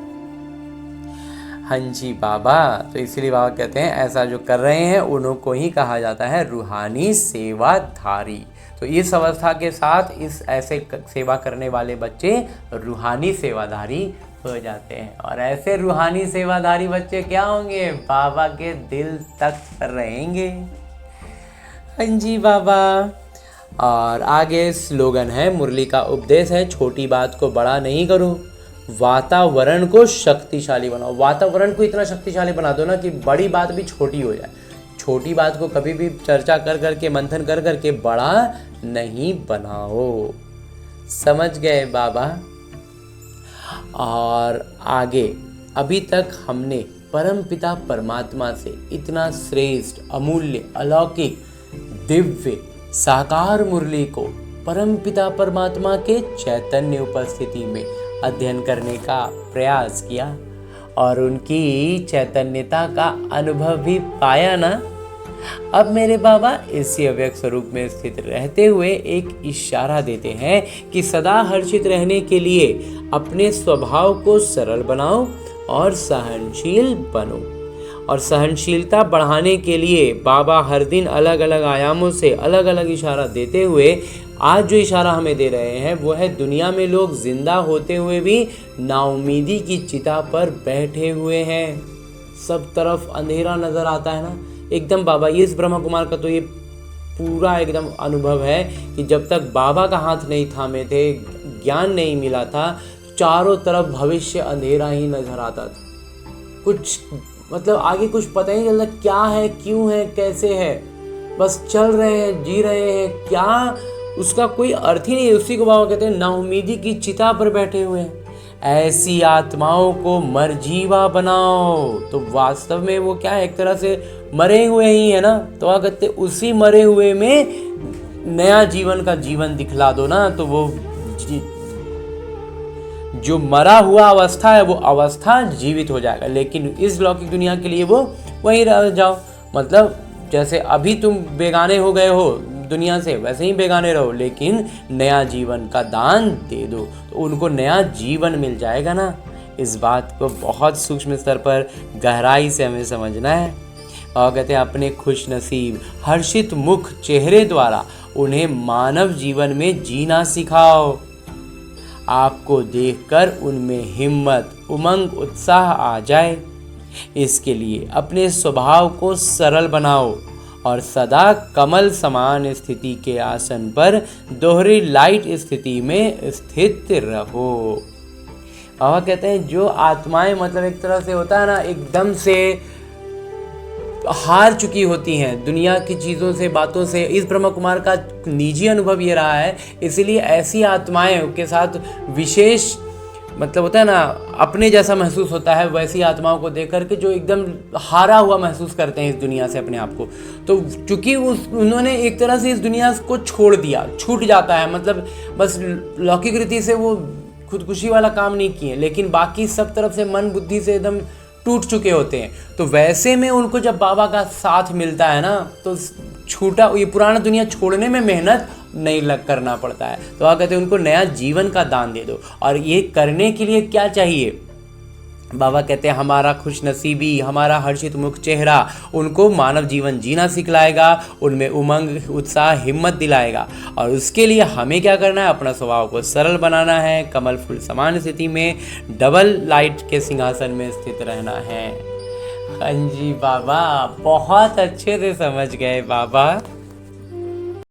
हाँ जी बाबा, तो इसीलिए बाबा कहते हैं ऐसा जो कर रहे हैं उन्हों को ही कहा जाता है रूहानी सेवाधारी। तो इस अवस्था के साथ इस ऐसे सेवा करने वाले बच्चे रूहानी सेवाधारी हो जाते हैं। और ऐसे रूहानी सेवाधारी बच्चे क्या होंगे, बाबा के दिल तक रहेंगे। हाँ जी बाबा। और आगे स्लोगन है, मुरली का उपदेश है, छोटी बात को बड़ा नहीं करो, वातावरण को शक्तिशाली बनाओ। वातावरण को इतना शक्तिशाली बना दो ना कि बड़ी बात भी छोटी हो जाए। छोटी बात को कभी भी चर्चा कर करके, मंथन कर करके बड़ा नहीं बनाओ। समझ गए बाबा। और आगे अभी तक हमने परमपिता परमात्मा से इतना श्रेष्ठ, अमूल्य, अलौकिक, दिव्य, साकार मुरली को परमपिता परमात्मा के चैतन्य उपस्थिति में अध्ययन करने का प्रयास किया और उनकी चैतन्यता का अनुभव भी पाया ना। अब मेरे बाबा इसी अव्यक्त स्वरूप में स्थित रहते हुए एक इशारा देते हैं कि सदा हर्षित रहने के लिए अपने स्वभाव को सरल बनाओ और सहनशील बनो। और सहनशीलता बढ़ाने के लिए बाबा हर दिन अलग अलग आयामों से अलग अलग इशारा देते हुए आज जो इशारा हमें दे रहे हैं वो है, दुनिया में लोग जिंदा होते हुए भी नाउमीदी की चिता पर बैठे हुए हैं। सब तरफ अंधेरा नजर आता है ना एकदम। बाबा ये इस ब्रह्मा कुमार का तो ये पूरा एकदम अनुभव है कि जब तक बाबा का हाथ नहीं थामे थे, ज्ञान नहीं मिला था, चारों तरफ भविष्य अंधेरा ही नजर आता था। कुछ मतलब आगे कुछ पता ही नहीं चलता क्या है, क्यों है, कैसे है, बस चल रहे हैं, जी रहे हैं, क्या उसका कोई अर्थ ही नहीं है। उसी को बाबा कहते हैं नाउमीदी की चिता पर बैठे हुए हैं। ऐसी आत्माओं को मरजीवा बनाओ। तो वास्तव में वो क्या है, एक तरह से मरे हुए ही है ना। तो क्या कहते उसी मरे हुए में नया जीवन का जीवन दिखला दो ना, तो वो जो मरा हुआ अवस्था है वो अवस्था जीवित हो जाएगा। लेकिन इस लौकिक दुनिया के लिए वो वहीं रह जाओ। मतलब जैसे अभी तुम बेगाने हो गए हो दुनिया से, वैसे ही बेगाने रहो, लेकिन नया जीवन का दान दे दो तो उनको नया जीवन मिल जाएगा ना। इस बात को बहुत सूक्ष्म स्तर पर गहराई से हमें समझना है। और कहते हैं अपने खुश नसीब हर्षित मुख चेहरे द्वारा उन्हें मानव जीवन में जीना सिखाओ। आपको देखकर उनमें हिम्मत, उमंग, उत्साह आ जाए। इसके लिए अपने स्वभाव को सरल बनाओ और सदा कमल समान स्थिति के आसन पर दोहरी लाइट स्थिति में स्थित रहो। बाबा कहते हैं जो आत्माएं मतलब एक तरह से होता है ना, एकदम से हार चुकी होती हैं दुनिया की चीज़ों से, बातों से। इस ब्रह्मा कुमार का निजी अनुभव ये रहा है, इसलिए ऐसी आत्माएं के साथ विशेष मतलब होता है ना, अपने जैसा महसूस होता है वैसी आत्माओं को देख करके जो एकदम हारा हुआ महसूस करते हैं इस दुनिया से अपने आप को। तो चूंकि उन्होंने एक तरह से इस दुनिया को छोड़ दिया, छूट जाता है, मतलब बस लौकिक रीति से वो खुदकुशी वाला काम नहीं किए, लेकिन बाकी सब तरफ से मन बुद्धि से एकदम टूट चुके होते हैं। तो वैसे में उनको जब बाबा का साथ मिलता है ना, तो छूटा ये पुराना दुनिया छोड़ने में मेहनत नहीं करना पड़ता है। तो आप कहते हैं उनको नया जीवन का दान दे दो। और ये करने के लिए क्या चाहिए, बाबा कहते हैं हमारा खुशनसीबी, हमारा हर्षित मुख चेहरा उनको मानव जीवन जीना सिखलाएगा, उनमें उमंग, उत्साह, हिम्मत दिलाएगा। और उसके लिए हमें क्या करना है? अपना स्वभाव को सरल बनाना है, कमल फूल समान स्थिति में डबल लाइट के सिंहासन में स्थित रहना है। हाँ जी बाबा, बहुत अच्छे से समझ गए बाबा।